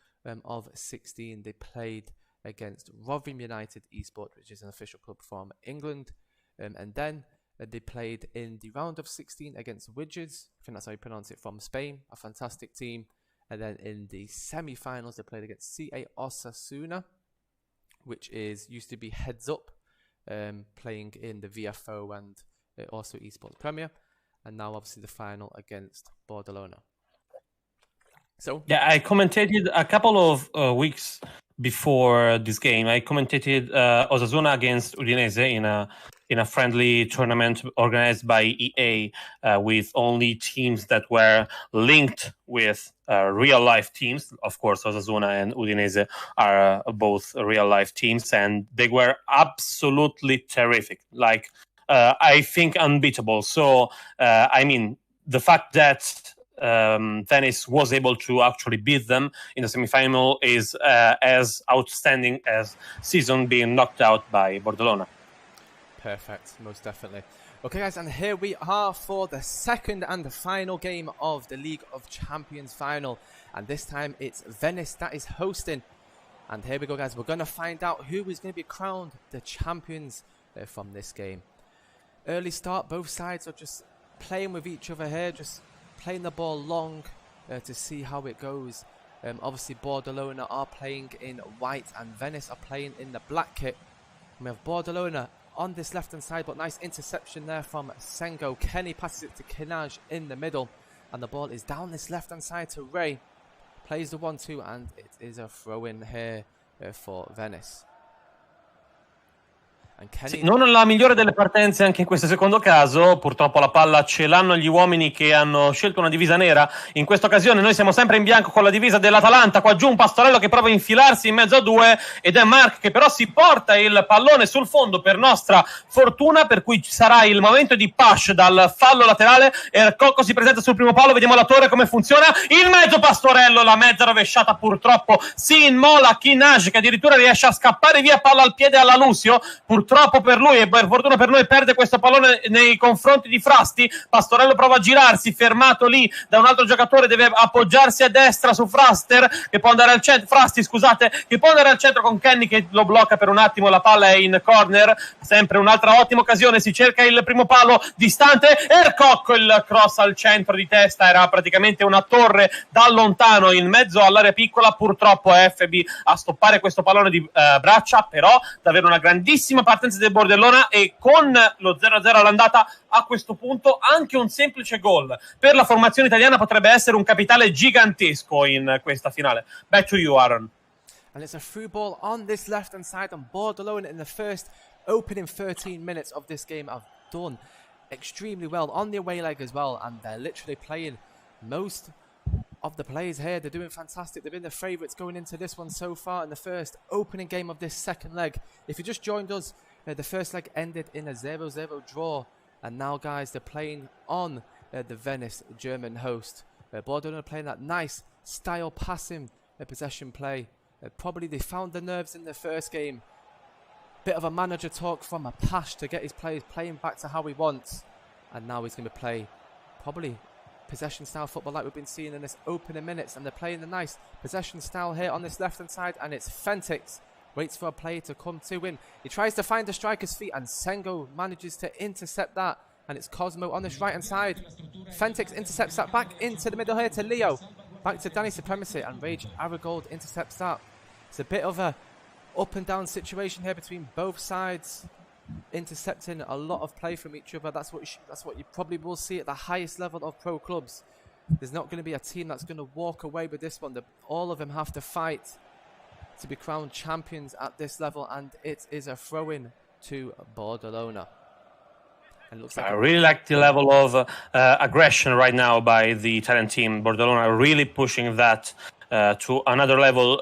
S4: of 16, they played against Rotherham United Esports, which is an official club from England. And then they played in the round of 16 against Widgets, I think that's how you pronounce it, from Spain, a fantastic team. And then in the semi-finals, they played against CA Osasuna, which used to be Heads Up, playing in the VFO and also Esports Premier. And now obviously the final against Bordellona. So
S5: yeah, I commentated a couple of weeks before this game. I commentated Osasuna against Udinese in a friendly tournament organized by EA with only teams that were linked with real life teams. Of course, Osasuna and Udinese are both real life teams, and they were absolutely terrific. Like I think unbeatable. So I mean, the fact that Venice was able to actually beat them in the semi-final is as outstanding as Season being knocked out by Bordellona.
S4: Perfect, most definitely. Okay guys, and here we are for the second and the final game of the League of Champions final. And this time it's Venice that is hosting. And here we go guys, we're going to find out who is going to be crowned the champions from this game. Early start, both sides are just playing with each other here, just playing the ball long to see how it goes. Obviously Bordellona are playing in white and Venice are playing in the black kit. And we have Bordellona on this left hand side, but nice interception there from Sengo. Kenny passes it to Kinaj in the middle, and the ball is down this left hand side to Ray. Plays the 1-2, and it is a throw in here for Venice. And Kenny...
S5: Sì, non la migliore delle partenze anche in questo secondo caso, purtroppo la palla ce l'hanno gli uomini che hanno scelto una divisa nera. In questa occasione noi siamo sempre in bianco con la divisa dell'Atalanta, qua giù un Pastorello che prova a infilarsi in mezzo a due ed è Mark che però si porta il pallone sul fondo per nostra fortuna, per cui ci sarà il momento di push dal fallo laterale e Cocco si presenta sul primo palo, vediamo la torre come funziona, il mezzo Pastorello, la mezza rovesciata purtroppo si immola Kinaj che addirittura riesce a scappare via, palla al piede alla Lucio, purtroppo per lui e per fortuna per noi perde questo pallone nei confronti di Frasti. Pastorello prova a girarsi, fermato lì da un altro giocatore, deve appoggiarsi a destra su Fraster che può andare al centro, Frasti scusate, che può andare al centro con Kenny che lo blocca per un attimo, la palla è in corner, sempre un'altra ottima occasione, si cerca il primo palo distante, Ercocco il cross al centro di testa, era praticamente una torre da lontano in mezzo all'area piccola, purtroppo FB a stoppare questo pallone di braccia, però davvero una grandissima partenza del Bordellona e con lo 0-0 all'andata a questo punto anche un semplice gol per la formazione italiana potrebbe essere un capitale gigantesco in questa finale. Back to you, Aaron.
S4: And it's a through ball on this left hand side, and Bordellona in the first opening 13 minutes of this game have done extremely well on the away leg as well, and they're literally playing most of the players here. They're doing fantastic. They've been the favourites going into this one so far in the first opening game of this second leg. If you just joined us, the first leg ended in a 0-0 draw, and now guys they're playing on the Venice German host. Bordellona playing that nice style passing possession play. Probably they found the nerves in the first game. Bit of a manager talk from a Pash to get his players playing back to how he wants, and now he's going to play probably possession style football like we've been seeing in this opening minutes, and they're playing the nice possession style here on this left hand side, and it's Fentix waits for a player to come to him. He tries to find the striker's feet and Sengo manages to intercept that, and it's Cosmo on this right hand side. Fentix intercepts that back into the middle here to Leo, back to Danny Supremacy, and Rage Aragold intercepts that. It's a bit of a up and down situation here between both sides, intercepting a lot of play from each other. That's what you probably will see at the highest level of pro clubs. There's not going to be a team that's going to walk away with this one. All of them have to fight to be crowned champions at this level, and it is a throw-in to Bordellona. And it looks like
S5: I really like the level of aggression right now by the Italian team. Bordellona really pushing that to another level,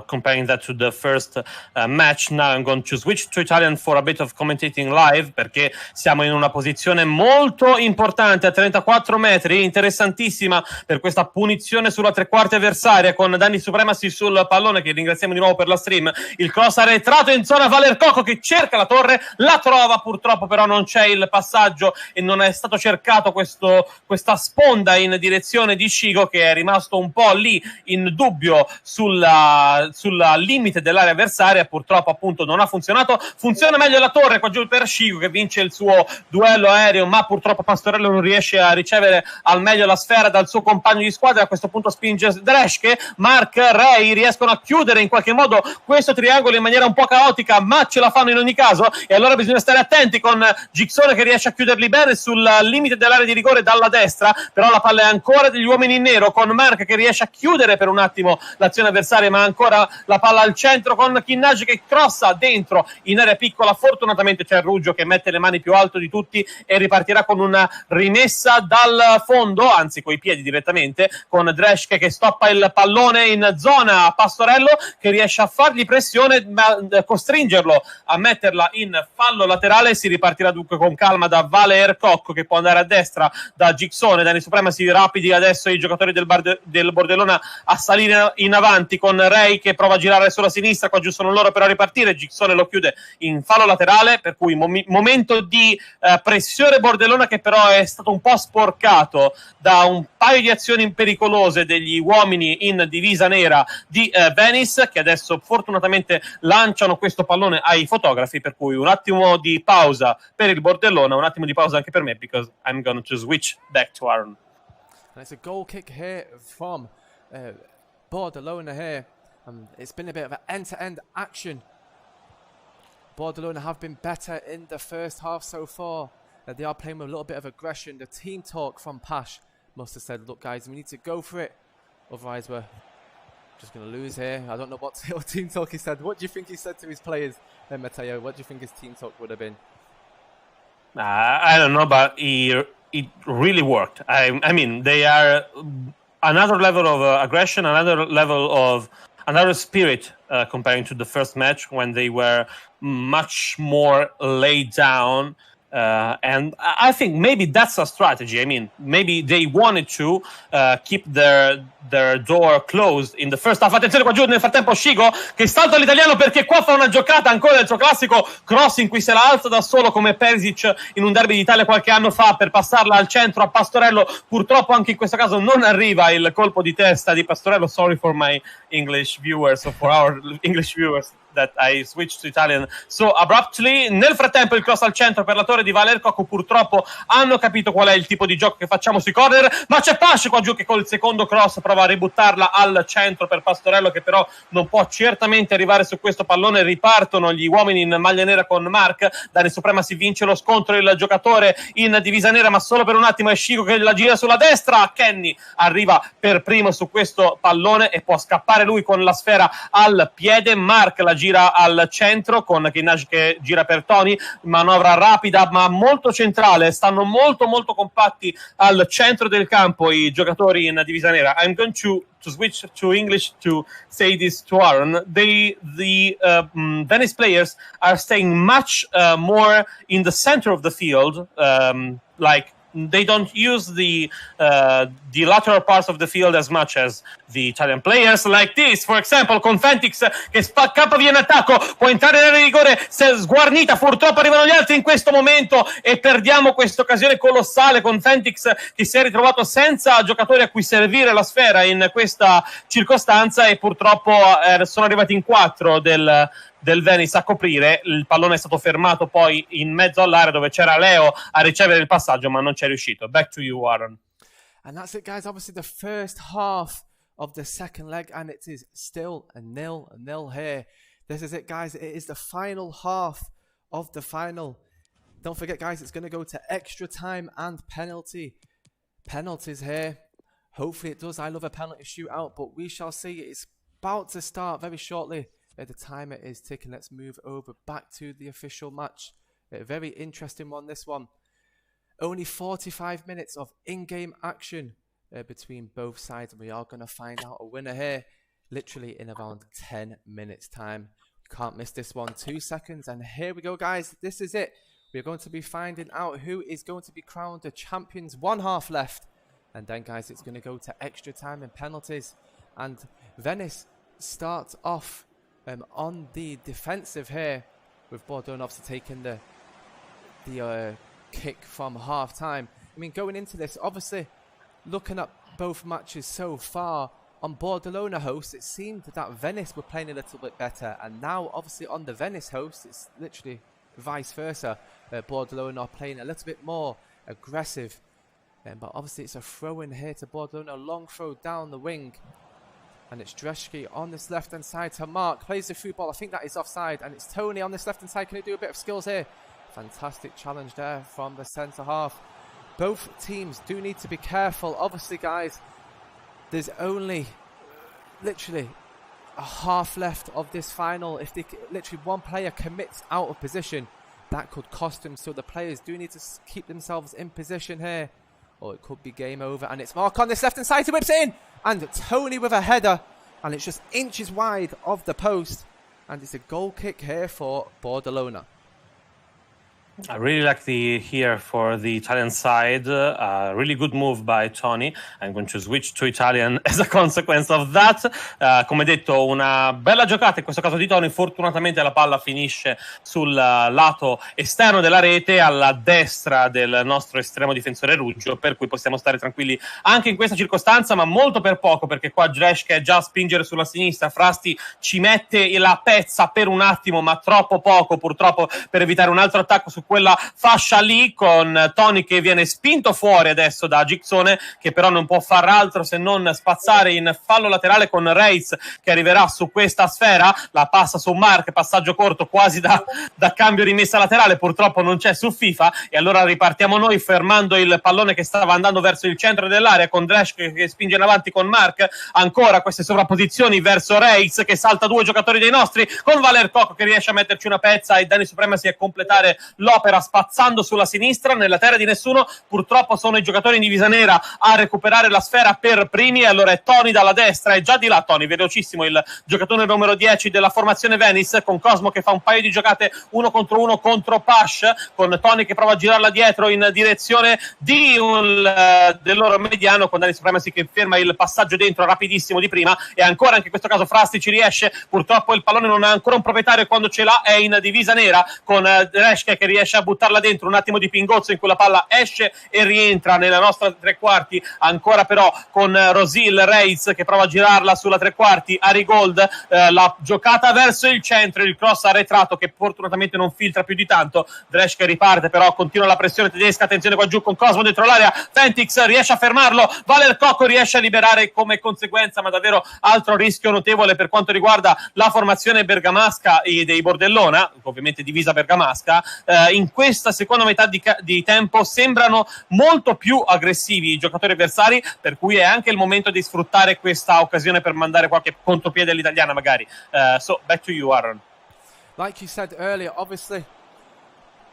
S5: comparing that to the first match. Now I'm going to switch to Italian for a bit of commentating live, perché siamo in una posizione molto importante a 34 metri, interessantissima per questa punizione sulla tre quarti avversaria con Danny Supremacy sul pallone, che ringraziamo di nuovo per la stream. Il cross arretrato in zona, Valer Coco che cerca la torre, la trova, purtroppo però non c'è il passaggio e non è stato cercato questa sponda in direzione di Shigo, che è rimasto un po' lì in dubbio sulla limite dell'area avversaria. Purtroppo appunto non ha funzionato. Funziona meglio la torre qua giù per Shigo, che vince il suo duello aereo, ma purtroppo Pastorello non riesce a ricevere al meglio la sfera dal suo compagno di squadra. A questo punto spinge Dreschke, Mark, Ray riescono a chiudere in qualche modo questo triangolo in maniera un po' caotica, ma ce la fanno in ogni caso, e allora bisogna stare attenti con Gigsone che riesce a chiuderli bene sul limite dell'area di rigore dalla destra, però la palla è ancora degli uomini in nero, con Mark che riesce a chiudere per un attimo l'azione avversaria, ma ancora la palla al centro con Kinnage che crossa dentro in area piccola. Fortunatamente c'è Ruggio che mette le mani più alto di tutti e ripartirà con una rimessa dal fondo, anzi coi piedi direttamente, con Dreschke che stoppa il pallone in zona. Pastorello che riesce a fargli pressione ma costringerlo a metterla in fallo laterale. Si ripartirà dunque con calma da Valer Cocco che può andare a destra da Gigsone. Danny Supremacy rapidi adesso i giocatori del Bordellona a salire in avanti, con Ray che prova a girare sulla sinistra, qua giù sono loro per ripartire. Gigsone lo chiude in fallo laterale, per cui momento di pressione Bordellona, che però è stato un po' sporcato da un paio di azioni pericolose degli uomini in divisa nera di Venice, che adesso fortunatamente lanciano questo pallone ai fotografi, per cui un attimo di pausa per il Bordellona, un attimo di pausa anche per me, because I'm going to switch back to Aaron.
S4: And it's a goal kick here from Bordellona here. It's been a bit of an end-to-end action. Bordellona have been better in the first half so far. They are playing with a little bit of aggression. The team talk from Pash must have said, look guys, we need to go for it, otherwise we're Just going to lose here. I don't know what team talk he said. What do you think he said to his players, Matteo? What do you think his team talk would have been?
S5: I don't know, but it really worked. I mean, they are another level of aggression, another spirit comparing to the first match when they were much more laid down. And I think maybe that's a strategy. I mean, maybe they wanted to keep their door closed in the first half. Attenzione qua giù, nel frattempo Shigo che salta all'italiano perché qua fa una giocata ancora del suo classico cross in cui se la alza da solo come Perisic in un derby d'Italia qualche anno fa per passarla al centro a Pastorello. Purtroppo anche in questo caso non arriva il colpo di testa di Pastorello. Sorry for my English viewers, or for our English viewers, that I switched to Italian so abruptly. Nel frattempo il cross al centro per la torre di Valercoco. Purtroppo hanno capito qual è il tipo di gioco che facciamo sui corner, ma c'è Pasce qua giù che col secondo cross prova a ributtarla al centro per Pastorello, che però non può certamente arrivare su questo pallone. Ripartono gli uomini in maglia nera con Mark. Dani Suprema si vince lo scontro, il giocatore in divisa nera, ma solo per un attimo. È Shigo che la gira sulla destra. Kenny arriva per primo su questo pallone e può scappare lui con la sfera al piede. Mark la gira al centro con Kinaj che gira per Tony, manovra rapida ma molto centrale, stanno molto compatti al centro del campo i giocatori in divisa nera. I'm going to switch to English to say this to Aaron. The Venice players are staying much more in the center of the field, like they don't use the lateral parts of the field as much as the Italian players, like this, for example, con Fentix che scappa via in attacco, può entrare nel rigore, se sguarnita, purtroppo arrivano gli altri in questo momento e perdiamo questa occasione colossale con Fentix che si è ritrovato senza giocatori a cui servire la sfera in questa circostanza e purtroppo sono arrivati in 4 del Venice a coprire. Il pallone è stato fermato poi in mezzo all'area dove c'era Leo a ricevere il passaggio, ma non c'è riuscito. Back to you, Aaron.
S4: And that's it, guys. Obviously the first half of the second leg, and it is still a 0-0 here. This is it, guys. It is the final half of the final. Don't forget, guys, it's going to go to extra time and penalties here. Hopefully it does. I love a penalty shootout, but we shall see. It's about to start very shortly. The timer is ticking. Let's move over back to the official match. A very interesting one, this one. Only 45 minutes of in-game action between both sides, and we are going to find out a winner here literally in around 10 minutes time. You can't miss this one. 2 seconds, and here we go, guys. This is it. We're going to be finding out who is going to be crowned the champions. 1 half left, and then, guys, it's going to go to extra time and penalties. And Venice starts off on the defensive here, with Bordellona obviously taking the kick from half time. I mean, going into this, obviously looking at both matches so far, on Bordellona host it seemed that Venice were playing a little bit better, and now obviously on the Venice host it's literally vice versa. Bordellona are playing a little bit more aggressive, but obviously it's a throw in here to Bordellona, long throw down the wing. And it's Dreshki on this left-hand side to Mark. Plays the through ball. I think that is offside. And it's Tony on this left-hand side. Can he do a bit of skills here? Fantastic challenge there from the centre-half. Both teams do need to be careful. Obviously, guys, there's only literally a half left of this final. If they literally one player commits out of position, that could cost them. So the players do need to keep themselves in position here, or it could be game over. And it's Mark on this left-hand side. He whips it in. And Tony with a header, and it's just inches wide of the post, and it's a goal kick here for Bordellona.
S5: I really like the here for the Italian side. Really good move by Tony. I'm going to switch to Italian as a consequence of that. Come detto, una bella giocata in questo caso di Tony. Fortunatamente la palla finisce sul lato esterno della rete, alla destra del nostro estremo difensore Ruggio, per cui possiamo stare tranquilli anche in questa circostanza, ma molto per poco, perché qua Dreschke è già a spingere sulla sinistra. Frasti ci mette la pezza per un attimo, ma troppo poco purtroppo per evitare un altro attacco su su quella fascia lì, con Tony che viene spinto fuori adesso da Gicksone, che però non può far altro se non spazzare in fallo laterale con Reitz che arriverà su questa sfera, la passa su Mark, passaggio corto quasi da cambio rimessa laterale, purtroppo non c'è su FIFA, e allora ripartiamo noi fermando il pallone che stava andando verso il centro dell'area, con Dresch che spinge in avanti con Mark, ancora queste sovrapposizioni verso Reitz che salta due giocatori dei nostri, con Valer Koch che riesce a metterci una pezza e Dani Supremacy a completare l'opera spazzando sulla sinistra, nella terra di nessuno. Purtroppo sono i giocatori in divisa nera a recuperare la sfera per primi, e allora è Tony dalla destra, è già di là Tony, velocissimo il giocatore numero 10 della formazione Venice, con Cosmo che fa un paio di giocate uno contro Pash, con Tony che prova a girarla dietro in direzione del loro mediano, con Dani Supremacy che ferma il passaggio dentro rapidissimo di prima, e ancora anche in questo caso Frasti ci riesce, purtroppo il pallone non ha ancora un proprietario, e quando ce l'ha è in divisa nera, con Reschke che riesce a buttarla dentro, un attimo di pingozzo in cui la palla esce e rientra nella nostra tre quarti, ancora però con Rosil Reitz che prova a girarla sulla tre quarti, Arigold, la giocata verso il centro, il cross arretrato che fortunatamente non filtra più di tanto, Dreschke riparte però, continua la pressione tedesca, attenzione qua giù con Cosmo dentro l'area, Fentix riesce a fermarlo, Valer Koch riesce a liberare come conseguenza, ma davvero altro rischio notevole per quanto riguarda la formazione bergamasca e dei Bordellona, ovviamente divisa bergamasca. In questa seconda metà di tempo sembrano molto più aggressivi i giocatori avversari, per cui è anche il momento di sfruttare questa occasione per mandare qualche contropiede all'italiana magari. So back to you, Aaron.
S4: Like you said earlier,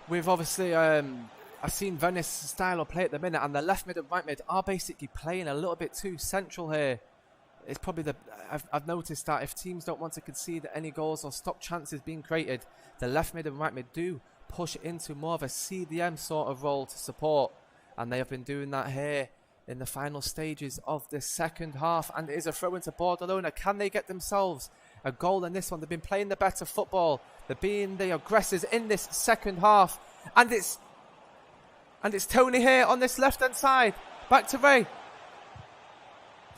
S4: we've I've seen Venice style of play at the minute, and the left mid and right mid are basically playing a little bit too central here. It's probably I've noticed that if teams don't want to concede any goals or stop chances being created, the left mid and right mid do push into more of a CDM sort of role to support, and they have been doing that here in the final stages of this second half. And it is a throw into Bordellona. Can they get themselves a goal in this one? They've been playing the better football. They're being the aggressors in this second half, and it's Tony here on this left hand side. Back to Ray.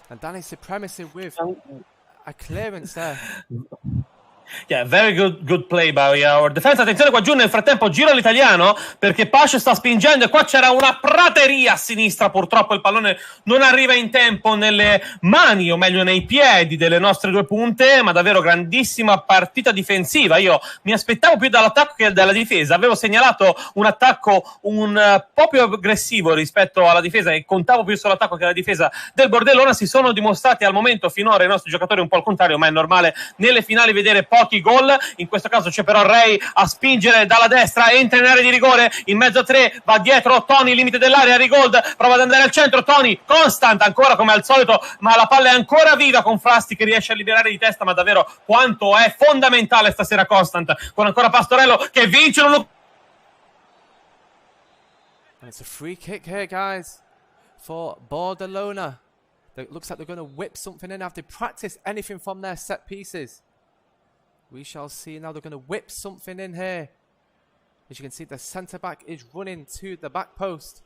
S4: And Danny Supremacy with a clearance there.
S5: Yeah, very good play by our defense. Attenzione qua giù, nel frattempo giro l'italiano perché Pash sta spingendo, e qua c'era una prateria a sinistra, purtroppo il pallone non arriva in tempo nelle mani, o meglio nei piedi delle nostre due punte, ma davvero grandissima partita difensiva. Io mi aspettavo più dall'attacco che dalla difesa, avevo segnalato un attacco un po' più aggressivo rispetto alla difesa, e contavo più sull'attacco che alla difesa del Bordellona. Si sono dimostrati al momento finora i nostri giocatori un po' al contrario, ma è normale nelle finali vedere pochi gol. In questo caso c'è però Ray a spingere dalla destra, entra in area di rigore, in mezzo a tre, va dietro Tony, limite dell'area, Rigold prova ad andare al centro, Tony, Constant ancora come al solito, ma la palla è ancora viva con Frasti che riesce a liberare di testa, ma davvero quanto è fondamentale stasera Constant, con ancora Pastorello che vince un...
S4: And it's a free kick here, guys, for Bordellona. It looks like they're going to whip something in. Have they practiced anything from their set pieces? We shall see now. They're going to whip something in here. As you can see, the centre-back is running to the back post.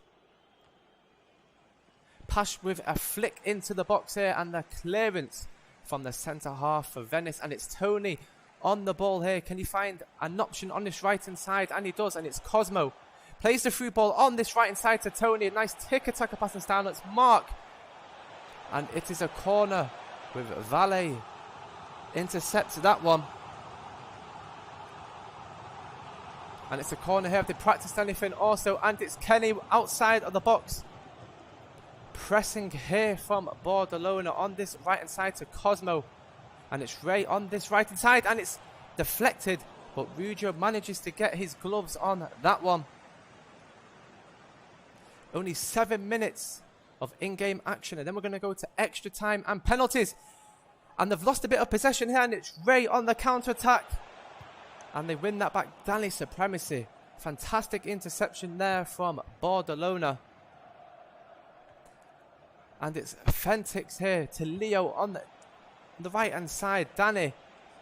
S4: Pash with a flick into the box here, and the clearance from the centre-half for Venice. And it's Tony on the ball here. Can he find an option on this right-hand side? And he does, and it's Cosmo. Plays the through ball on this right-hand side to Tony. A nice tick-attacker pass down. It's Mark. And it is a corner with Valet. Intercepts that one. And it's a corner here. Have they practiced anything also? And it's Kenny outside of the box. Pressing here from Bordellona on this right-hand side to Cosmo. And it's Ray on this right-hand side. And it's deflected. But Rugio manages to get his gloves on that one. Only 7 minutes of in-game action. And then we're going to go to extra time and penalties. And they've lost a bit of possession here. And it's Ray on the counter-attack. And they win that back. Danny Supremacy. Fantastic interception there from Bordellona. And it's Fentix here to Leo on the right-hand side. Danny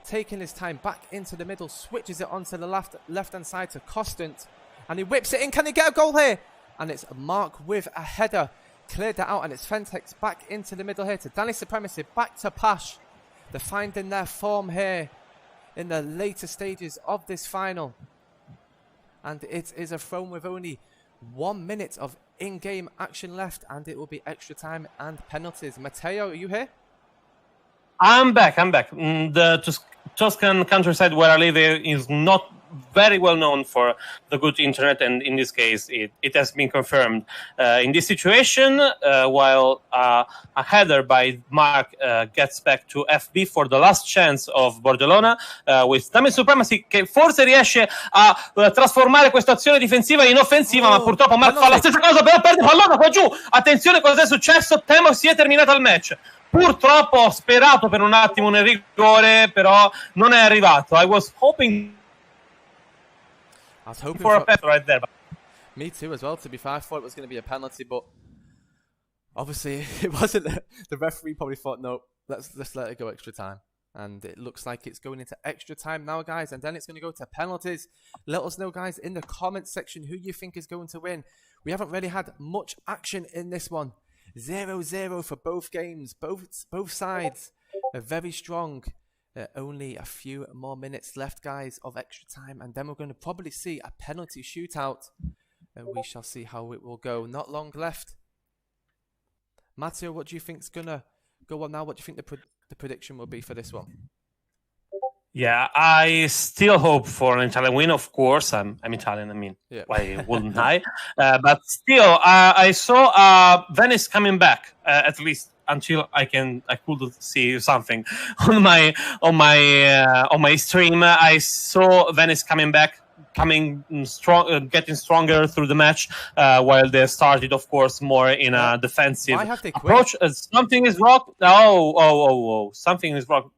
S4: taking his time back into the middle. Switches it onto the left-hand side to Constant. And he whips it in. Can he get a goal here? And it's Mark with a header. Cleared that out. And it's Fentix back into the middle here to Danny Supremacy. Back to Pash. They're finding their form here in the later stages of this final. and it is a throw with only 1 minute of in-game action left, and it will be extra time and penalties. Matteo, are you here?
S5: I'm back. The Tuscan countryside where I live is not very well known for the good internet, and in this case, it has been confirmed. In this situation, while a header by Mark gets back to FB for the last chance of Bordellona, with Time Supremacy che forse riesce a trasformare questa azione difensiva in offensiva, ma purtroppo Mark fa la stessa cosa, però perde pallone qua giù. Attenzione, cos'è successo? Temo si è terminato il match. Purtroppo ho sperato per un attimo nel rigore, però non è arrivato. I was hoping for a penalty right there.
S4: Me too as well, to be fair. I thought it was going to be a penalty, but obviously it wasn't. The referee probably thought, no, let's let it go extra time. And it looks like it's going into extra time now, guys, and then it's going to go to penalties. Let us know, guys, in the comments section who you think is going to win. We haven't really had much action in this one. 0-0 for both games. Both sides are very strong. Only a few more minutes left, guys, of extra time, and then we're going to probably see a penalty shootout. We shall see how it will go. Not long left. Matteo, what do you think is going to go on now? What do you think the prediction will be for this one?
S5: Yeah, I still hope for an Italian win, of course. I'm Italian, I mean,
S4: yeah.
S5: Why wouldn't I? But still, I saw Venice coming back, at least until I could see something on my stream. I saw Venice coming back, coming strong, getting stronger through the match, while they started, of course, more in a defensive approach. Something is wrong. Oh, something is wrong.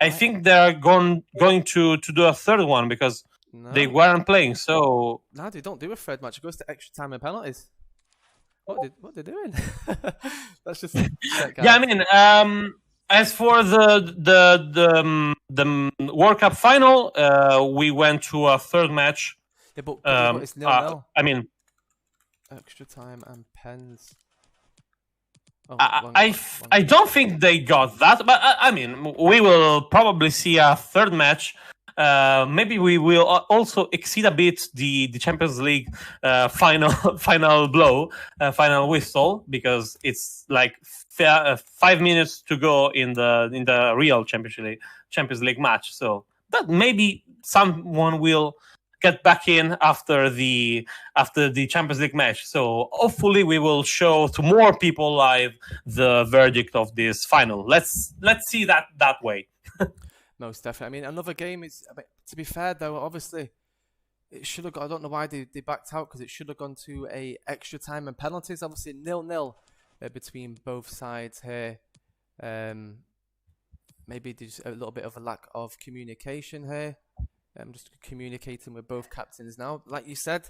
S5: I think they're going to do a third one because they weren't playing. So
S4: no, they don't do a third match. It goes to extra time and penalties. What they're doing? That's just
S5: yeah. I mean, as for the World Cup final, we went to a third match.
S4: Yeah, but it's 0-0.
S5: I mean,
S4: extra time and pens. Oh,
S5: I don't think they got that, but I mean, we will probably see a third match. Maybe we will also exceed a bit the Champions League final blow, final whistle, because it's like 5 minutes to go in the real Champions League match. So that maybe someone will get back in after the Champions League match. So hopefully we will show to more people live the verdict of this final. Let's see that way.
S4: Most definitely. I mean, another game is, to be fair though, obviously it should have got, I don't know why they backed out, because it should have gone to a extra time and penalties. Obviously 0-0 between both sides here. Maybe there's a little bit of a lack of communication here. I'm just communicating with both captains now. Like you said,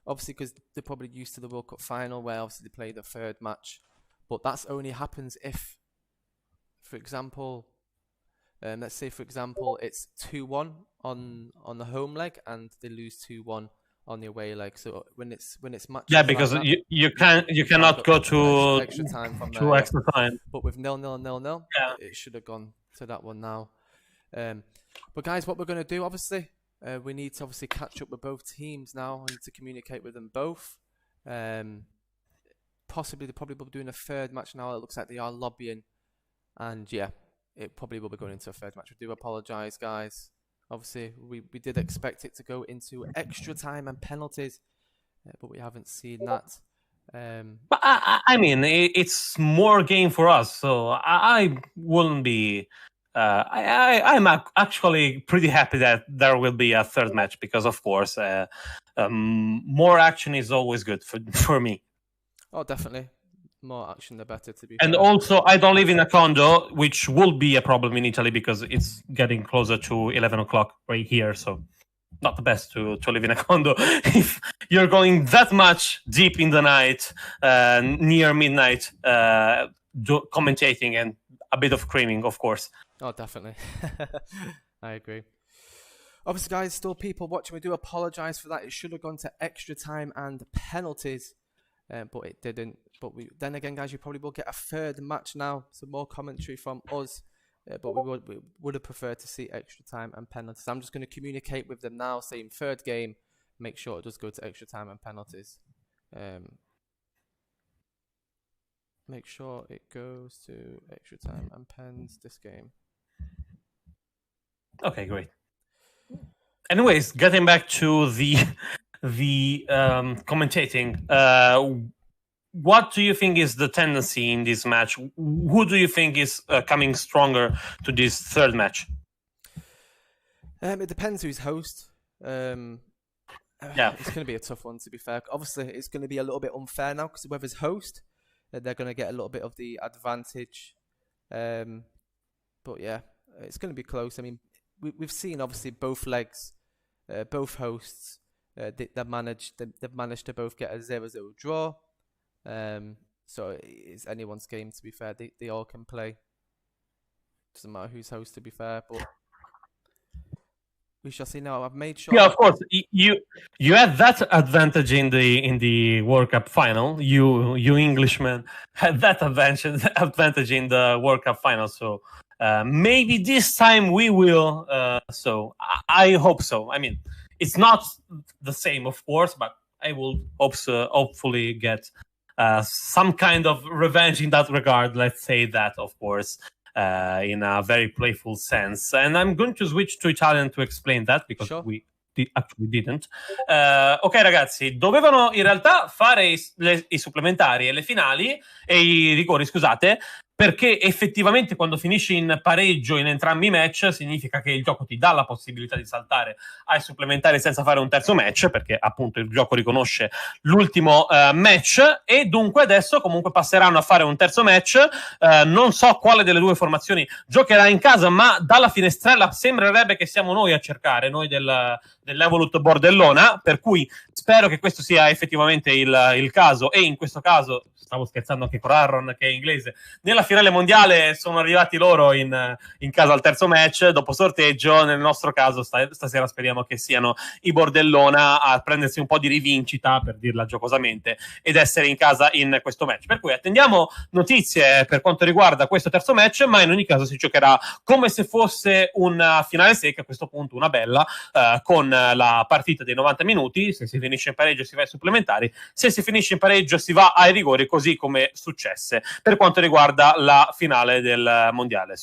S4: obviously because they're probably used to the World Cup final where obviously they play the third match. But that's only happens if, for example, let's say for example it's 2-1 on the home leg and they lose 2-1 on the away leg. So when it's matches,
S5: yeah, because
S4: like
S5: you cannot go to
S4: extra time from
S5: to
S4: there,
S5: extra time.
S4: But with 0-0, it should have gone to that one now. But guys, what we're going to do, obviously, we need to obviously catch up with both teams now. I need to communicate with them both. Possibly, they probably will be doing a third match now. It looks like they are lobbying. And yeah, it probably will be going into a third match. We do apologise, guys. Obviously, we did expect it to go into extra time and penalties, but we haven't seen that.
S5: But I mean, it's more game for us, so I wouldn't be... I'm actually pretty happy that there will be a third match because, of course, more action is always good for me.
S4: Oh, definitely. More action, the better, to be
S5: And
S4: fair.
S5: also, I don't live in a condo, which will be a problem in Italy because it's getting closer to 11 o'clock right here. So not the best to live in a condo if you're going that much deep in the night, near midnight, commentating and a bit of screaming, of course.
S4: Oh, definitely. I agree. Obviously, guys, still people watching. We do apologise for that. It should have gone to extra time and penalties, but it didn't. But then again, guys, you probably will get a third match now. So more commentary from us but we would have preferred to see extra time and penalties. I'm just going to communicate with them now, saying third game, make sure it does go to extra time and penalties. Make sure it goes to extra time and pens this game.
S5: Okay, great. Anyways, getting back to the commentating, what do you think is the tendency in this match? Who do you think is coming stronger to this third match?
S4: It depends who's host.
S5: Yeah,
S4: it's going to be a tough one, to be fair. Obviously, it's going to be a little bit unfair now because whoever's host, they're going to get a little bit of the advantage. But yeah, it's going to be close. I mean, we've seen obviously both legs, both hosts. They've managed to both get a 0-0 draw. So it's anyone's game, to be fair. They all can play. Doesn't matter who's host, to be fair. But we shall see now. I've made sure.
S5: Yeah, of course. You had that advantage in the World Cup final. You Englishmen had that advantage in the World Cup final. So maybe this time we will. So I hope so. I mean, it's not the same, of course, but I will hopefully get some kind of revenge in that regard. Let's say that, of course. In a very playful sense, and I'm going to switch to Italian to explain that because we actually didn't. Ok ragazzi, dovevano in realtà fare i supplementari e le finali e i rigori, scusate, perché effettivamente quando finisci in pareggio in entrambi i match significa che il gioco ti dà la possibilità di saltare ai supplementari senza fare un terzo match, perché appunto il gioco riconosce l'ultimo match, e dunque adesso comunque passeranno a fare un terzo match. Non so quale delle due formazioni giocherà in casa, ma dalla finestrella sembrerebbe che siamo noi a cercare, noi dell'Evolute Borderlona, per cui spero che questo sia effettivamente il caso, e in questo caso, stavo scherzando anche con Aaron che è inglese, nella finale mondiale sono arrivati loro in casa al terzo match dopo sorteggio. Nel nostro caso stasera speriamo che siano i Bordellona a prendersi un po' di rivincita, per dirla giocosamente, ed essere in casa in questo match. Per cui attendiamo notizie per quanto riguarda questo terzo match, ma in ogni caso si giocherà come se fosse una finale secca, a questo punto una bella, con la partita dei 90 minuti. Se si finisce in pareggio si va ai supplementari, se si finisce in pareggio si va ai rigori, così come successe per quanto riguarda la finale del mondiale.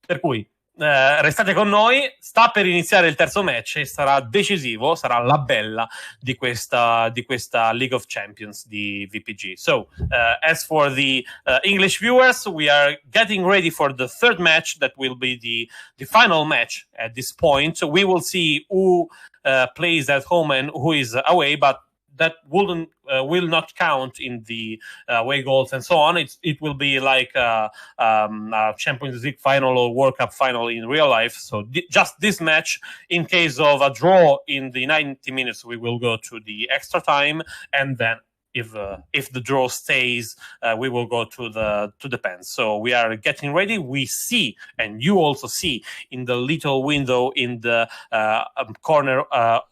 S5: Per cui restate con noi, sta per iniziare il terzo match e sarà decisivo, sarà la bella di questa League of Champions di VPG. So as for the English viewers, we are getting ready for the third match that will be the final match. At this point we will see who plays at home and who is away, but that will not count in the away goals and so on. It will be like a Champions League final or World Cup final in real life. So just this match, in case of a draw in the 90 minutes, we will go to the extra time, and then if the draw stays, we will go to the pens. So we are getting ready. We see, and you also see in the little window in the corner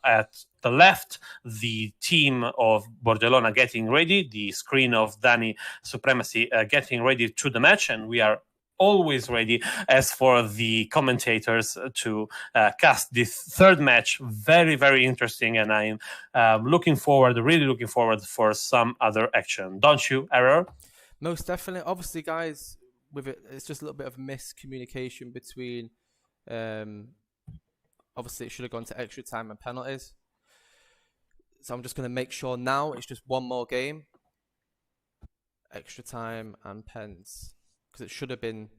S5: at the left, the team of Bordellona getting ready, the screen of Dani Supremacy getting ready to the match, and we are always ready as for the commentators to cast this third match. Very, very interesting, and I'm really looking forward for some other action. Don't you, Error?
S4: Most definitely. Obviously, guys, with it's just a little bit of miscommunication between. Obviously, it should have gone to extra time and penalties. So I'm just going to make sure now it's just one more game. Extra time and pens. Because it should have been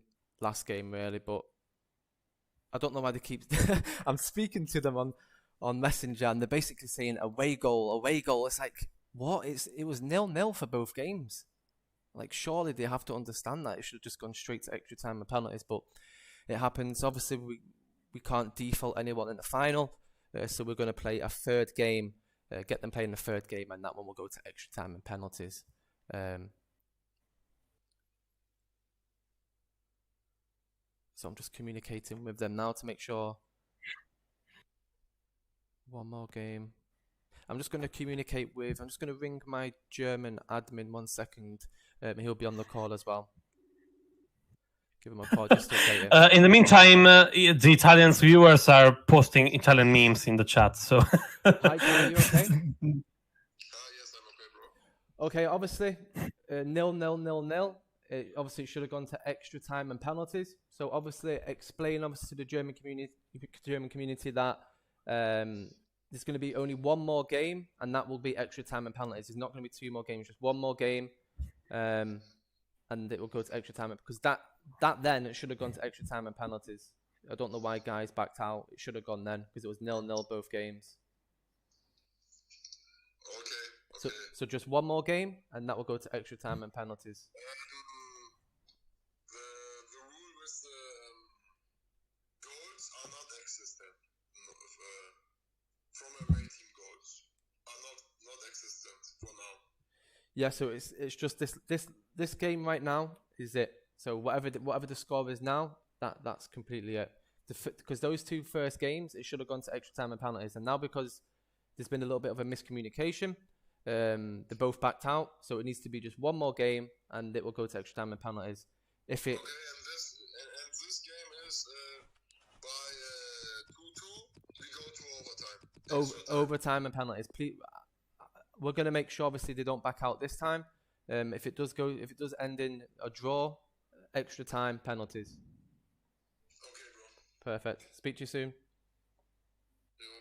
S4: last game, really. But I don't know why they keep... I'm speaking to them on Messenger, and they're basically saying away goal. It's like, what? It was 0-0 for both games. Like, surely they have to understand that. It should have just gone straight to extra time and penalties. But it happens. Obviously, we can't default anyone in the final. So we're going to play a third game. Get them playing the third game, and that one will go to extra time and penalties. So I'm just communicating with them now to make sure. One more game. I'm just going to communicate with. I'm just going to ring my German admin 1 second. He'll be on the call as well. Give him a call just to update it.
S5: In the meantime, the Italian viewers are posting Italian memes in the chat. So,
S4: Hi, are you okay?
S7: Yes, I'm okay, bro.
S4: Okay, obviously, 0-0-0-0. Obviously, it should have gone to extra time and penalties. So, obviously, explain to the German community that there's going to be only one more game, and that will be extra time and penalties. There's not going to be 2 more games, just one more game, and it will go to extra time because that then it should have gone to extra time and penalties. I don't know why guys backed out. It should have gone then because it was 0-0 both games.
S7: Okay.
S4: So just one more game, and that will go to extra time and penalties.
S7: The rule with goals are not existent. From away team goals are not existent for now.
S4: Yeah, so it's just this game right now is it. So whatever the score is now, that's completely it. Because those 2 first games, it should have gone to extra time and penalties, and now because there's been a little bit of a miscommunication, they're both backed out. So it needs to be just one more game, and it will go to extra time and penalties. If it
S7: Okay, and this game is by 2-2. We go to overtime.
S4: Overtime and penalties. Please, we're gonna make sure obviously they don't back out this time. If it does end in a draw, extra time, penalties.
S7: Okay, bro.
S4: Perfect. Speak to you soon.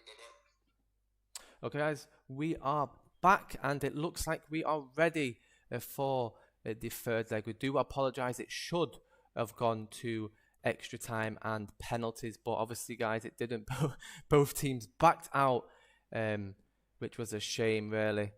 S7: Bye-bye.
S4: Okay, guys, we are back, and it looks like we are ready for the third leg. We do apologise. It should have gone to extra time and penalties, but obviously, guys, it didn't. Both teams backed out, which was a shame, really.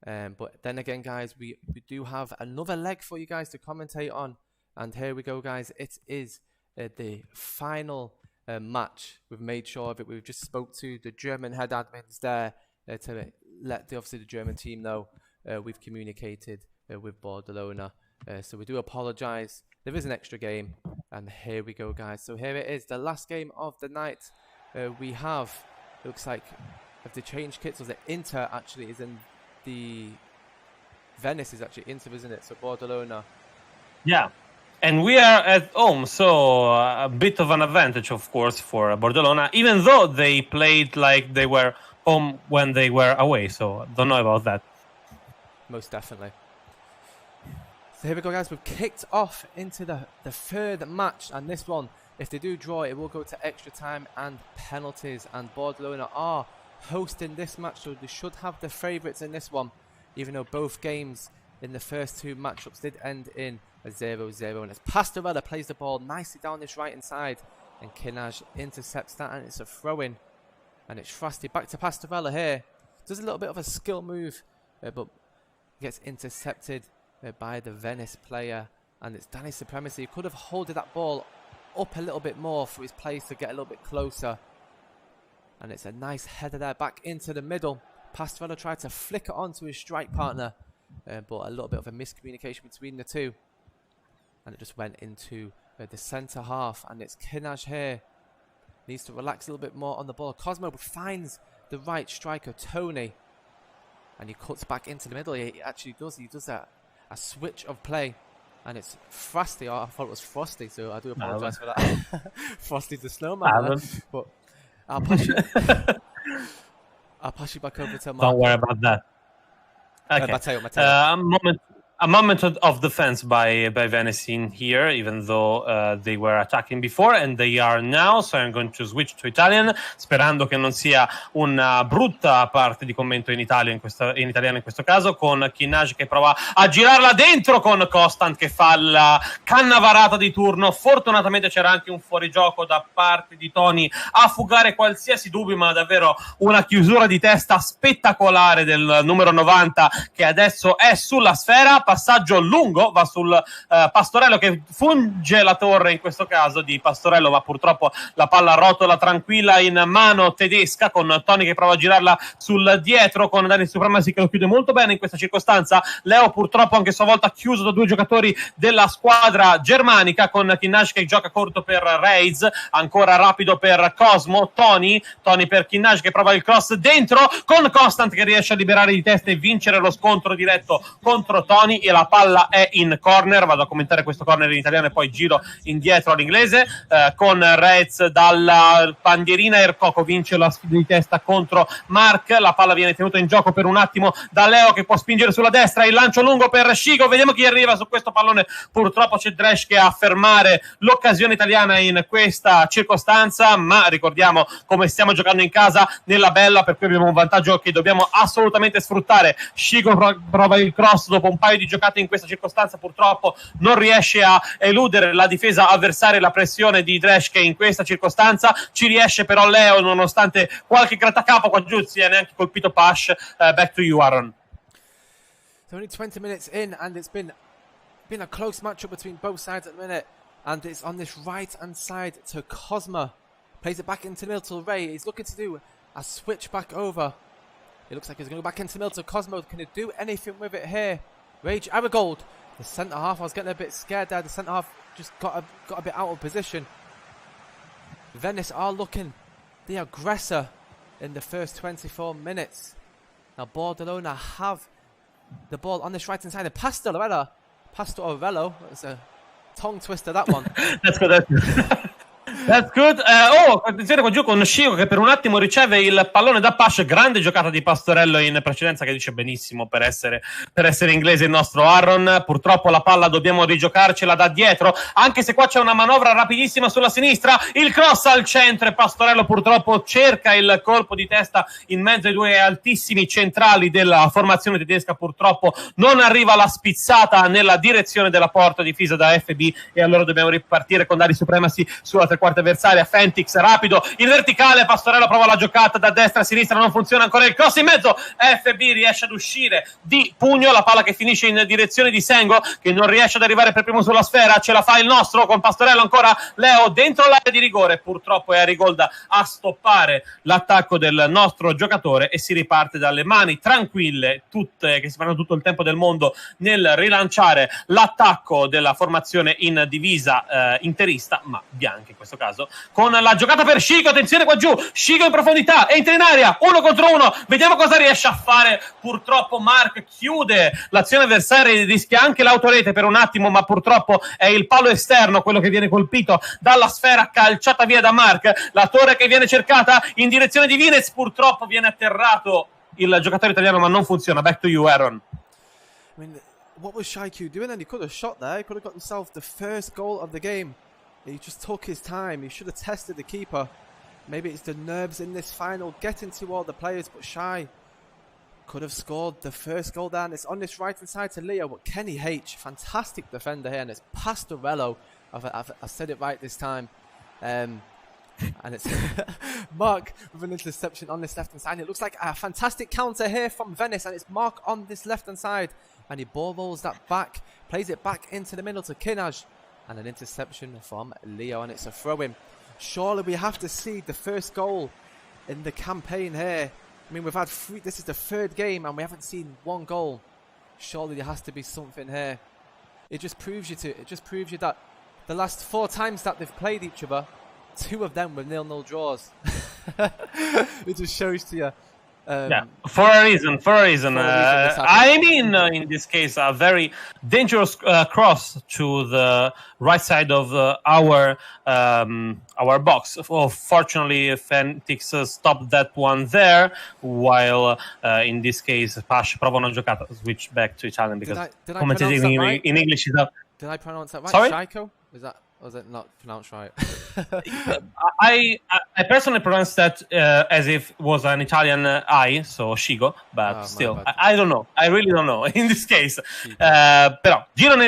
S4: But then again, guys, we do have another leg for you guys to commentate on. And here we go, guys. It is the final match. We've made sure of it. We've just spoke to the German head admins there to let obviously the German team know we've communicated with Bordellona. So we do apologise. There is an extra game. And here we go, guys. So here it is, the last game of the night. We have, it looks like, if they change kits, or the Inter actually is in the... Venice is actually Inter, isn't it? So Bordellona.
S5: yeah. And we are at home, so a bit of an advantage, of course, for Bordellona, even though they played like they were home when they were away. So don't know about that.
S4: Most definitely. So here we go, guys. We've kicked off into the third match, and this one, if they do draw, it will go to extra time and penalties. And Bordellona are hosting this match, so they should have the favourites in this one, even though both games in the first 2 matchups did end in a 0-0. And it's Pastorella plays the ball nicely down this right-hand side, and Kinaj intercepts that, and it's a throw-in. And it's Frosty back to Pastorella here. Does a little bit of a skill move, but gets intercepted by the Venice player. And it's Danny Supremacy. He could have holded that ball up a little bit more for his players to get a little bit closer. And it's a nice header there back into the middle. Pastorella tried to flick it onto his strike partner, but a little bit of a miscommunication between the two. And it just went into the centre half. And it's Kinaj here. Needs to relax a little bit more on the ball. Cosmo finds the right striker, Tony. And he cuts back into the middle. He actually does. He does a switch of play. And it's Frosty. Oh, I thought it was Frosty, so I do apologise for that. Frosty's the snowman. But I'll pass you. I'll pass you back over to Mark.
S5: Don't worry about that. Okay.
S4: Matteo.
S5: A moment of defense by Venice in here, even though they were attacking before, and they are now. So I'm going to switch to Italian, sperando che non sia una brutta parte di commento in italiano in questo caso, con Kinaj che prova a girarla dentro, con Constant che fa la canna varata di turno. Fortunatamente c'era anche un fuorigioco da parte di Tony a fugare qualsiasi dubbio, ma davvero una chiusura di testa spettacolare del numero 90 che adesso è sulla sfera. Passaggio lungo, va sul Pastorello che funge la torre in questo caso di Pastorello, ma purtroppo la palla rotola tranquilla in mano tedesca, con Tony che prova a girarla sul dietro, con Dani Supremacy che lo chiude molto bene in questa circostanza. Leo purtroppo anche a sua volta chiuso da 2 giocatori della squadra germanica, con Kinaj che gioca corto per Reis, ancora rapido per Cosmo, Tony per Kinaj che prova il cross dentro, con Constant che riesce a liberare di testa e vincere lo scontro diretto contro Tony. palloni e la palla è in corner. Vado a commentare questo corner in italiano e poi giro indietro all'inglese, con Rez dalla bandierina. Ercoco vince la sfida di testa contro Mark, la palla viene tenuta in gioco per un attimo da Leo che può spingere sulla destra, il lancio lungo per Shigo, vediamo chi arriva su questo pallone. Purtroppo c'è Dresh che a fermare l'occasione italiana in questa circostanza, ma ricordiamo come stiamo giocando in casa nella bella, per cui abbiamo un vantaggio che dobbiamo assolutamente sfruttare. Shigo prova il cross dopo un paio di giocate in questa circostanza, purtroppo non riesce a eludere la difesa avversaria, la pressione di Dresh che in questa circostanza ci riesce però Leo, nonostante qualche grattacapo qua giù, si è neanche colpito Pash. Back to you, Aaron.
S4: It's only 20 minutes in, and it's been a close matchup between both sides at the minute. And it's on this right-hand side to Cosma. Plays it back into the middle to Ray. He's looking to do a switch back over. It looks like he's going to go back into the middle to Cosmo. Can he do anything with it here? Rage Aragold, the centre-half. I was getting a bit scared there. The centre-half just got a bit out of position. Venice are looking the aggressor in the first 24 minutes. Now Bordellona have the ball on this right-hand side. Pastorello. That's a tongue twister, that one.
S5: That's good. That's good. Attenzione qua giù con Shigo che per un attimo riceve il pallone da Pash. Grande giocata di Pastorello in precedenza, che dice benissimo per essere inglese il nostro Aaron. Purtroppo la palla dobbiamo rigiocarcela da dietro, anche se qua c'è una manovra rapidissima sulla sinistra. Il cross al centro e Pastorello purtroppo cerca il colpo di testa in mezzo ai due altissimi centrali della formazione tedesca. Purtroppo non arriva la spizzata nella direzione della porta difesa da FB, e allora dobbiamo ripartire con Dari Supremacy sulla tre quarti avversaria. Fentix rapido in verticale, Pastorello prova la giocata da destra a sinistra, non funziona ancora il cross in mezzo. FB riesce ad uscire di pugno, la palla che finisce in direzione di Sengo che non riesce ad arrivare per primo sulla sfera. Ce la fa il nostro con Pastorello, ancora Leo dentro l'area di rigore, purtroppo è Arigolda a stoppare l'attacco del nostro giocatore e si riparte dalle mani tranquille, tutte che si fanno tutto il tempo del mondo nel rilanciare l'attacco della formazione in divisa interista ma bianca in questo caso, con la giocata per Shigo. Attenzione qua giù, Shigo in profondità, entra in area, 1 contro 1, vediamo cosa riesce a fare. Purtroppo Mark chiude l'azione avversaria, rischia anche l'autorete per un attimo, ma purtroppo è il palo esterno quello che viene colpito dalla sfera calciata via da Mark. La torre che viene cercata in direzione di Venice, purtroppo viene atterrato il giocatore italiano ma non funziona. Back to you, Aaron.
S4: I mean, what was Shaiku doing? And he could have shot there. He could have got himself the first goal of the game. He just took his time. He should have tested the keeper. Maybe it's the nerves in this final getting to all the players, but Shai could have scored the first goal there. And it's on this right-hand side to Leo, but Kenny H, fantastic defender here, and it's Pastorello. I've said it right this time. And it's Mark with an interception on this left-hand side. It looks like a fantastic counter here from Venice, and it's Mark on this left-hand side. And he ball rolls that back, plays it back into the middle to Kinaj. And an interception from Leo, and it's a throw-in. Surely we have to see the first goal in the campaign here. I mean, we've had three, this is the third game, and we haven't seen one goal. Surely there has to be something here. It just proves you that the last 4 times that they've played each other, 2 of them were 0-0 draws. It just shows to you.
S5: For a reason. I mean, in this case, a very dangerous cross to the right side of our box. Fortunately, Fentix stopped that one there, while in this case, Pash prova una giocata. Switch back to Italian because
S4: did I pronounce that right?
S5: In English is up.
S4: Did I pronounce that right?
S5: Sorry?
S4: Shaiko? Was it not pronounced right?
S5: I personally pronounced that as if it was an Italian I, so Shigo, but still, I don't know. I really don't know in this case. Però, torno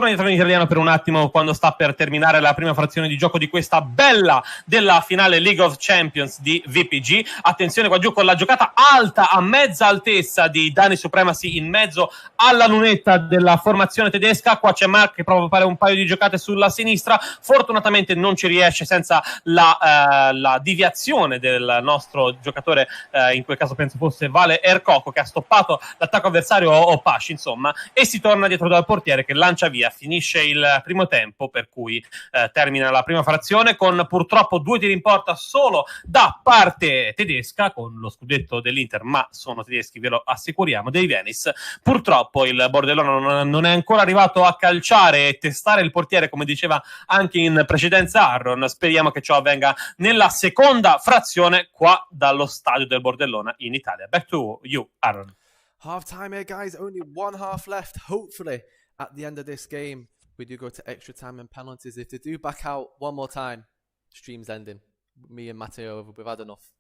S5: indietro in italiano per un attimo quando sta per terminare la prima frazione di gioco di questa bella della finale League of Champions di VPG. Attenzione qua giù con la giocata alta a mezza altezza di Dani Supremacy in mezzo alla lunetta della formazione tedesca. Qua c'è Mark che prova a fare un paio di giocate sulla sinistra. sinistra. Fortunatamente non ci riesce senza la deviazione del nostro giocatore, in quel caso penso fosse Vale Ercoco, che ha stoppato l'attacco avversario o Pash, insomma, e si torna dietro dal portiere che lancia via. Finisce il primo tempo, per cui termina la prima frazione con purtroppo 2 tiri in porta solo da parte tedesca, con lo scudetto dell'Inter, ma sono tedeschi, ve lo assicuriamo, dei Venice. Purtroppo il Bordellona non è ancora arrivato a calciare e testare il portiere, come diceva anche in precedenza Aaron. Speriamo che ciò avvenga nella seconda frazione qua dallo stadio del Bordellona in Italia. Back to you, Aaron.
S4: Half time here, guys. Only one half left. Hopefully, at the end of this game, we do go to extra time and penalties. If they do back out one more time, stream's ending. Me and Matteo, we've had enough.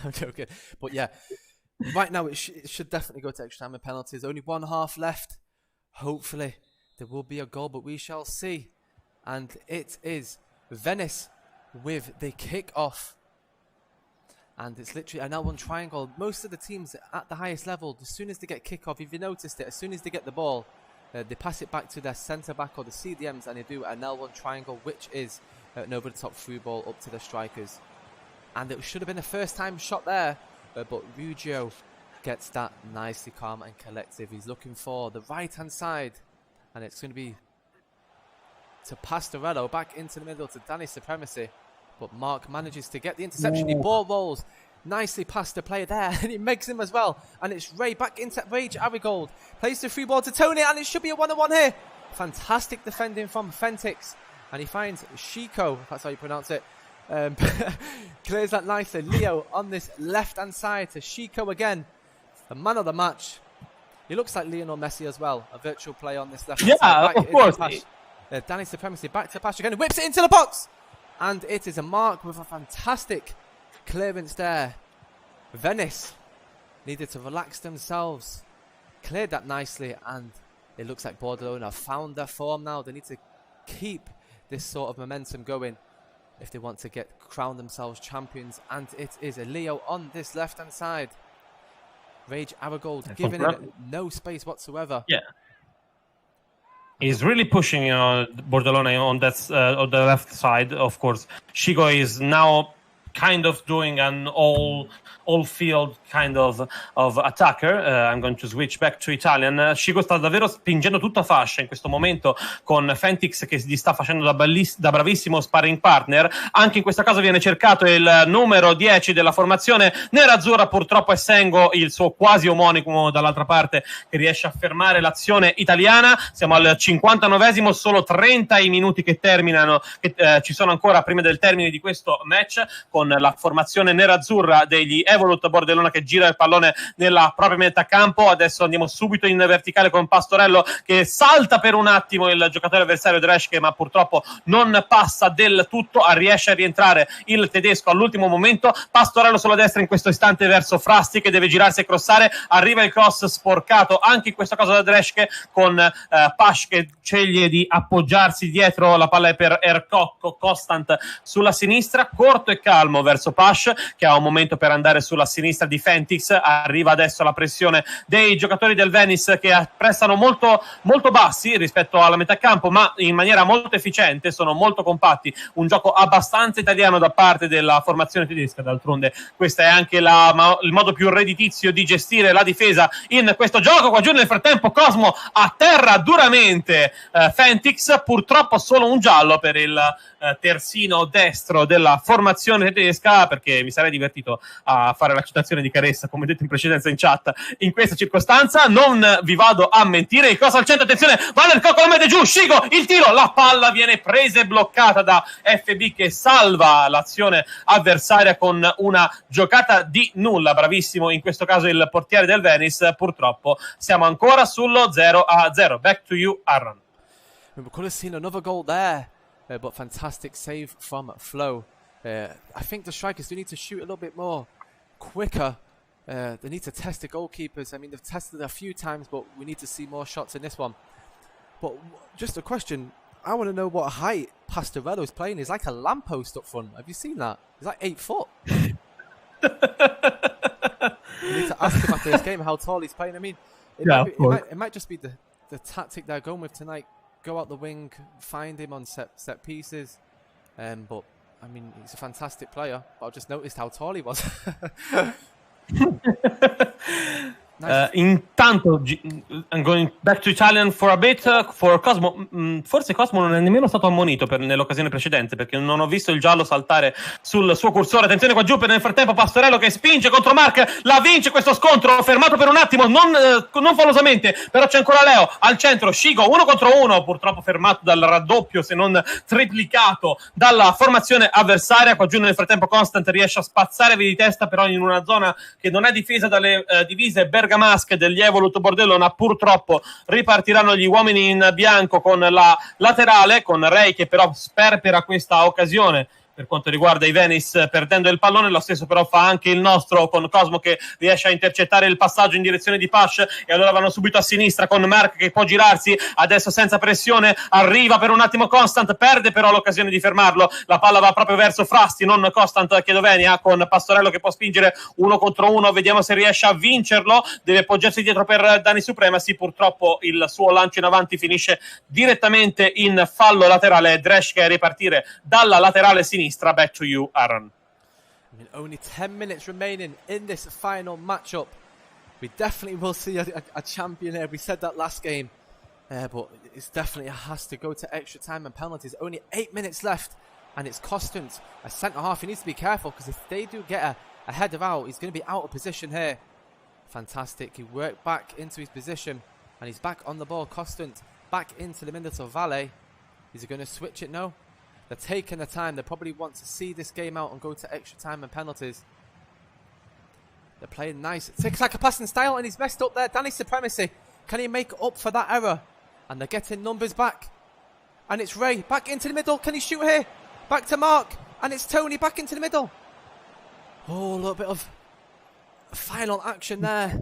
S4: I'm joking. But yeah, right now it should definitely go to extra time and penalties. Only one half left. Hopefully, there will be a goal, but we shall see. And it is Venice with the kick-off. And it's literally an L1 triangle. Most of the teams at the highest level, as soon as they get kick-off, if you noticed it, as soon as they get the ball, they pass it back to their centre-back or the CDMs, and they do an L1 triangle, which is an over-the-top through ball up to the strikers. And it should have been a first-time shot there, but Rugio gets that nicely calm and collective. He's looking for the right-hand side, and it's going to be to Pastorello, back into the middle to Danny Supremacy. But Mark manages to get the interception. He ball rolls nicely past the player there, and he makes him as well. And it's Ray back into Rage Arigold. Plays the free ball to Tony, and it should be a 1-on-1 here. Fantastic defending from Fentix. And he finds Shiko, if that's how you pronounce it. Clears that nicely. Leo on this left-hand side to Shiko again. The man of the match. He looks like Lionel Messi as well. A virtual play on this left-hand side.
S5: Yeah, of course.
S4: Danny Supremacy back to Pash again. Whips it into the box. And it is a Mark with a fantastic clearance there. Venice needed to relax themselves. Cleared that nicely, and it looks like Bordellona found their form now. They need to keep this sort of momentum going if they want to crown themselves champions. And it is a Leo on this left-hand side. Rage Arigold giving it no space whatsoever.
S5: Yeah. He's really pushing Bordellona on the left side, of course. Shigo is now kind of doing an all-field kind of attacker. I'm going to switch back to Italian. Shigo sta davvero spingendo tutta fascia in questo momento con Fentix che gli sta facendo da bravissimo sparring partner. Anche in questo caso viene cercato il numero 10 della formazione nerazzurra, purtroppo è Sengo, il suo quasi omonimo dall'altra parte, che riesce a fermare l'azione italiana. Siamo al 59esimo, solo 30 i minuti che terminano, ci sono ancora prima del termine di questo match, con la formazione nerazzurra degli Evolute Borderlona che gira il pallone nella propria metà campo. Adesso andiamo subito in verticale con Pastorello che salta per un attimo il giocatore avversario Dreschke, ma purtroppo non passa del tutto. Riesce a rientrare il tedesco all'ultimo momento. Pastorello sulla destra in questo istante verso Frasti che deve girarsi e crossare. Arriva il cross sporcato anche in questo caso da Dreschke, con Pash che sceglie di appoggiarsi dietro. La palla è per Ercocco, Constant sulla sinistra, corto e calmo verso Pash che ha un momento per andare sulla sinistra di Fentix. Arriva adesso la pressione dei giocatori del Venice che prestano molto, molto bassi rispetto alla metà campo, ma in maniera molto efficiente, sono molto compatti. Un gioco abbastanza italiano da parte della formazione tedesca. D'altronde questo è anche il modo più redditizio di gestire la difesa in questo gioco. Qua giù nel frattempo Cosmo atterra duramente Fentix, purtroppo solo un giallo per il terzino destro della formazione tedesca, perché mi sarei divertito a fare la citazione di Caressa, come detto in precedenza in chat. In questa circostanza non vi vado a mentire. Il cross al centro, attenzione, Vale il Cocco, lo mette giù, Shigo, il tiro, la palla viene presa e bloccata da FB che salva l'azione avversaria con una giocata di nulla. Bravissimo in questo caso il portiere del Venice. Purtroppo siamo ancora sullo 0-0. Back to you, Aaron.
S4: We could have seen another goal there, but fantastic save from Flo. I think the strikers do need to shoot a little bit more quicker. They need to test the goalkeepers. I mean, they've tested it a few times, but we need to see more shots in this one. But just a question, I want to know what height Pastorello is playing. He's like a lamppost up front. Have you seen that? He's like 8 foot. You need to ask him after this game how tall he's playing. I mean, it might just be the tactic they're going with tonight. go out the wing, find him on set pieces. But I mean, he's a fantastic player. But I just noticed how tall he was. Nice.
S5: Intanto, I'm going back to Italian for a bit. For Cosmo, forse Cosmo non è nemmeno stato ammonito nell'occasione precedente, perché non ho visto il giallo saltare sul suo cursore. Attenzione qua giù, per nel frattempo Pastorello che spinge contro Mark, la vince questo scontro, fermato per un attimo, non falosamente, però c'è ancora Leo al centro, Shigo 1 contro 1, purtroppo fermato dal raddoppio, se non triplicato, dalla formazione avversaria. Qua giù nel frattempo Constant riesce a spazzare via di testa, però in una zona che non è difesa dalle divise bergamasche degli Evolute Borderlona. Purtroppo ripartiranno gli uomini in bianco con la laterale, con Ray che però sperpera questa occasione per quanto riguarda i Venice, perdendo il pallone. Lo stesso però fa anche il nostro, con Cosmo che riesce a intercettare il passaggio in direzione di Pash, e allora vanno subito a sinistra con Mark che può girarsi adesso senza pressione, arriva per un attimo Constant, perde però l'occasione di fermarlo, la palla va proprio verso Frasti, non Constant Chiedovenia, con Pastorello che può spingere 1 contro 1, vediamo se riesce a vincerlo, deve poggiarsi dietro per Dani Supremacy, purtroppo il suo lancio in avanti finisce direttamente in fallo laterale. Dresh che ripartire dalla laterale sinistra. Back to you, Aaron.
S4: I mean, only 10 minutes remaining in this final matchup. We definitely will see a champion here. We said that last game, but it's definitely has to go to extra time and penalties. Only 8 minutes left, and it's Constant, a centre half. He needs to be careful, because if they do get a header out, he's going to be out of position here. Fantastic. He worked back into his position, and he's back on the ball. Constant back into the middle to Valle. Is he going to switch it? No. They're taking the time. They probably want to see this game out and go to extra time and penalties. They're playing nice. It's like a passing style, and he's messed up there. Danny Supremacy. Can he make up for that error? And they're getting numbers back. And it's Ray back into the middle. Can he shoot here? Back to Mark. And it's Tony back into the middle. Oh, a little bit of final action there.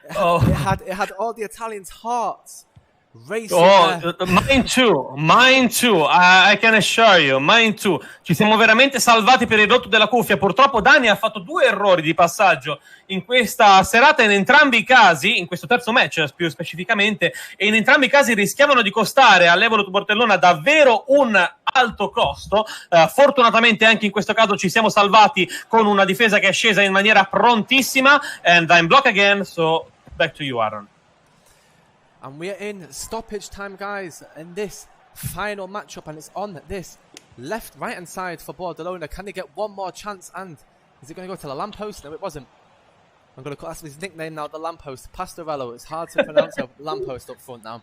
S4: It had all the Italians' hearts.
S5: Mine too, I can assure you, mine too. Ci siamo veramente salvati per il rotto della cuffia. Purtroppo Dani ha fatto 2 errori di passaggio in questa serata, in entrambi i casi, in questo terzo match più specificamente, e in entrambi i casi rischiavano di costare all'Evolute Borderlona davvero un alto costo. Fortunatamente anche in questo caso ci siamo salvati con una difesa che è scesa in maniera prontissima. And I'm block again, so back to you, Aaron.
S4: And we're in stoppage time, guys, in this final matchup, and it's on this right-hand side for Bordellona. Can they get one more chance? And is it going to go to the lamppost? No, it wasn't. I'm going to call his nickname now, the lamppost. Pastorello. It's hard to pronounce a lamppost up front now.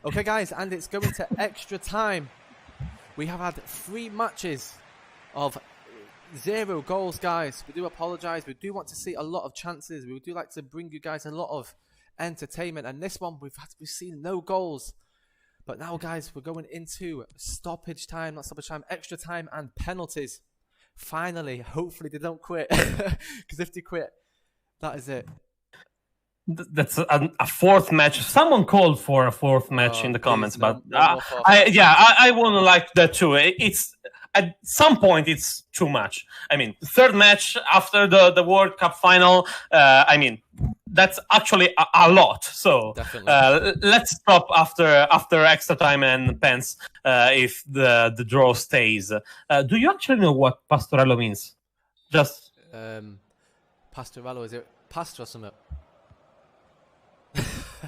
S4: Okay, guys, and it's going to extra time. We have had 3 matches of 0 goals, guys. We do apologise. We do want to see a lot of chances. We do like to bring you guys a lot of entertainment, and this one we've seen no goals. But now, guys, we're going into stoppage time, not stoppage time, extra time and penalties. Finally, hopefully they don't quit, because if they quit, that is it.
S5: That's a 4th match. Someone called for a 4th match in the comments, but I wouldn't like that too. It's at some point it's too much. I mean, 3rd match after the World Cup final. I mean, that's actually a lot. So let's stop after extra time and pens if the draw stays. Do you actually know what Pastorello means? Just
S4: Pastorello, is it pastor or something?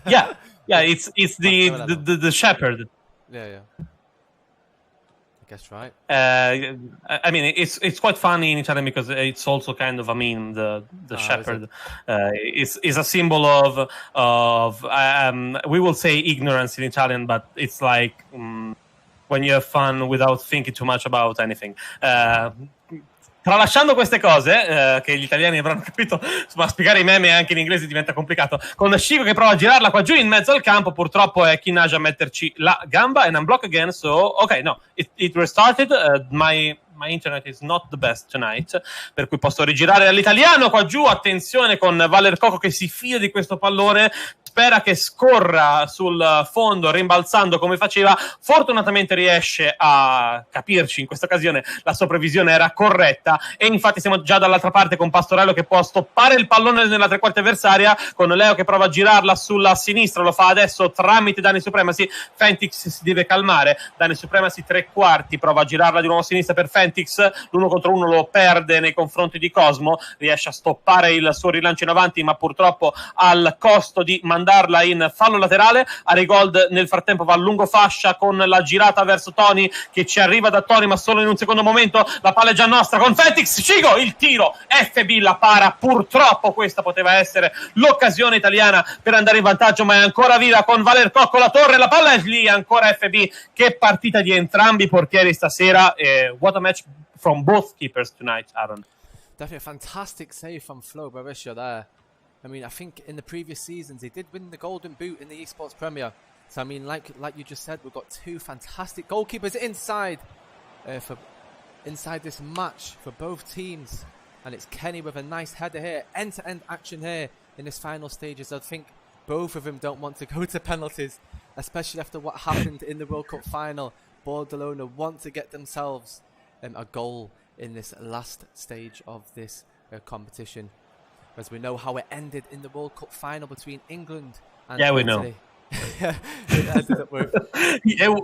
S5: yeah, it's the shepherd.
S4: Yeah. I guess right.
S5: I mean, it's quite funny in Italian because it's also kind of a meme. The shepherd is a symbol of we will say ignorance in Italian, but it's like when you have fun without thinking too much about anything. Tralasciando queste cose, che gli italiani avranno capito, ma spiegare i meme anche in inglese diventa complicato. Con Shigo che prova a girarla qua giù in mezzo al campo, purtroppo è Kinaj a metterci la gamba, and unblock again, so ok, no, it restarted, my internet is not the best tonight, per cui posso rigirare all'italiano qua giù. Attenzione con Valer Coco che si fida di questo pallone, spera che scorra sul fondo rimbalzando come faceva, fortunatamente riesce a capirci in questa occasione, la sua previsione era corretta e infatti siamo già dall'altra parte con Pastorello che può stoppare il pallone nella tre quarti avversaria, con Leo che prova a girarla sulla sinistra, lo fa adesso tramite Dani Supremacy. Fentix si deve calmare, Dani Supremacy tre quarti, prova a girarla di nuovo a sinistra per Fentix, l'1 contro 1 lo perde nei confronti di Cosmo, riesce a stoppare il suo rilancio in avanti ma purtroppo al costo di mandarla in fallo laterale. Arigold nel frattempo va a lungo fascia con la girata verso Tony che ci arriva da Tony ma solo in un secondo momento, la palla è già nostra con Fentix, Cigo il tiro, FB la para, purtroppo questa poteva essere l'occasione italiana per andare in vantaggio ma è ancora viva con Valer Cocco, la torre, la palla è lì, ancora FB. Che partita di entrambi i portieri stasera, what a match from both keepers tonight, Aaron.
S4: Definitely a fantastic save from Flo Barisha there. I mean, I think in the previous seasons he did win the Golden Boot in the Esports Premier. So I mean, like you just said, we've got two fantastic goalkeepers inside inside this match for both teams, and it's Kenny with a nice header here, end-to-end action here in this final stages. I think both of them don't want to go to penalties, especially after what happened in the World Cup final. Bordellona want to get themselves a goal in this last stage of this competition, as we know how it ended in the World Cup final between England and
S5: Italy.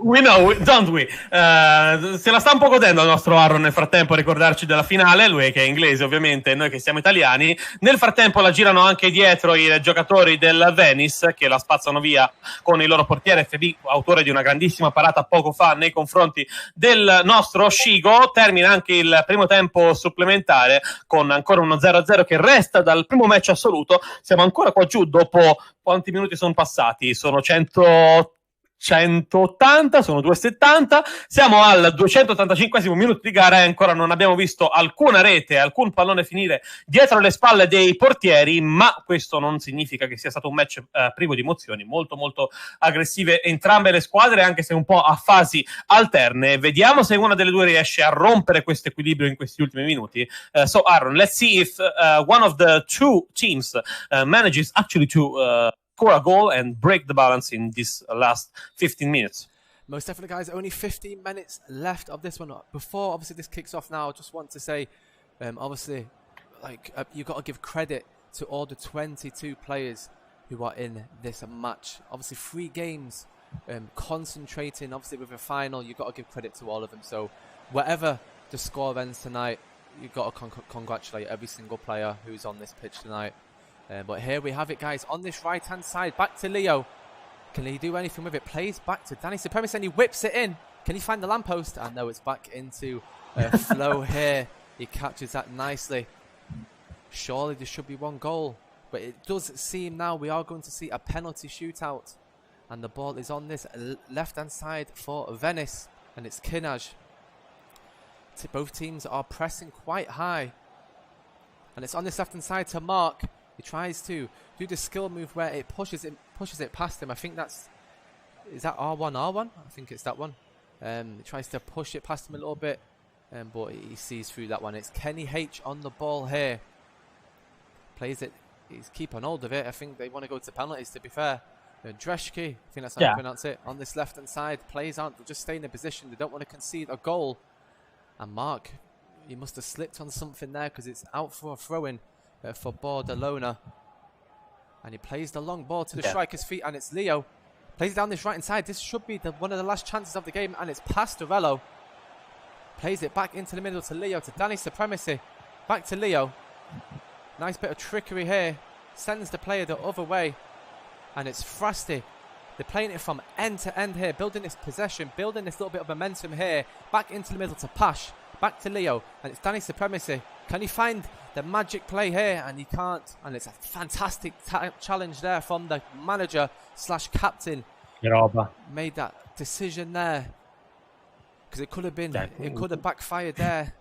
S4: We know,
S5: don't we? Se la sta un po' godendo il nostro Aaron nel frattempo a ricordarci della finale, lui che è inglese ovviamente e noi che siamo italiani. Nel frattempo la girano anche dietro i giocatori del Venice che la spazzano via con il loro portiere FB, autore di una grandissima parata poco fa nei confronti del nostro Shigo. Termina anche il primo tempo supplementare con ancora uno 0-0 che resta dal primo match assoluto. Siamo ancora qua giù dopo quanti minuti sono passati? Sono 180, sono 270, siamo al 285esimo minuto di gara e ancora non abbiamo visto alcuna rete, alcun pallone finire dietro le spalle dei portieri, ma questo non significa che sia stato un match privo di emozioni, molto molto aggressive entrambe le squadre, anche se un po' a fasi alterne. Vediamo se una delle due riesce a rompere questo equilibrio in questi ultimi minuti. So Aaron, let's see if one of the two teams manages actually to score a goal and break the balance in this last 15 minutes.
S4: Most definitely, guys. Only 15 minutes left of this one. Before, obviously, this kicks off now, I just want to say, obviously, you've got to give credit to all the 22 players who are in this match. Obviously, 3 games, concentrating, obviously, with a final, you've got to give credit to all of them. So, whatever the score ends tonight, you've got to congratulate every single player who's on this pitch tonight. But here we have it, guys, on this right-hand side. Back to Leo. Can he do anything with it? Plays back to Danny Supremacy and he whips it in. Can he find the lamppost? And no, it's back into Flo here. He catches that nicely. Surely there should be one goal. But it does seem now we are going to see a penalty shootout. And the ball is on this left-hand side for Venice. And it's Kinaj. Both teams are pressing quite high. And it's on this left-hand side to Mark. He tries to do the skill move where it pushes it past him. I think is that R1? I think it's that one. He tries to push it past him a little bit, but he sees through that one. It's Kenny H on the ball here. Plays it. He's keeping hold of it. I think they want to go to penalties, to be fair. Dreshki, I think that's how you pronounce it, on this left-hand side. Players aren't just staying in position. They don't want to concede a goal. And Mark, he must have slipped on something there because it's out for a throw-in. For Bordellona, and he plays the long ball to the striker's feet, and it's Leo. Plays it down this right hand side. This should be one of the last chances of the game, and it's Pastorello. Plays it back into the middle to Leo, to Danny Supremacy. Back to Leo. Nice bit of trickery here. Sends the player the other way, and it's Frasty. They're playing it from end to end here, building this possession, building this little bit of momentum here. Back into the middle to Pash. Back to Leo, and it's Danny Supremacy. Can he find the magic play here? And he can't. And it's a fantastic challenge there from the manager / captain. Made that decision there. Because it could have been, it could have backfired there.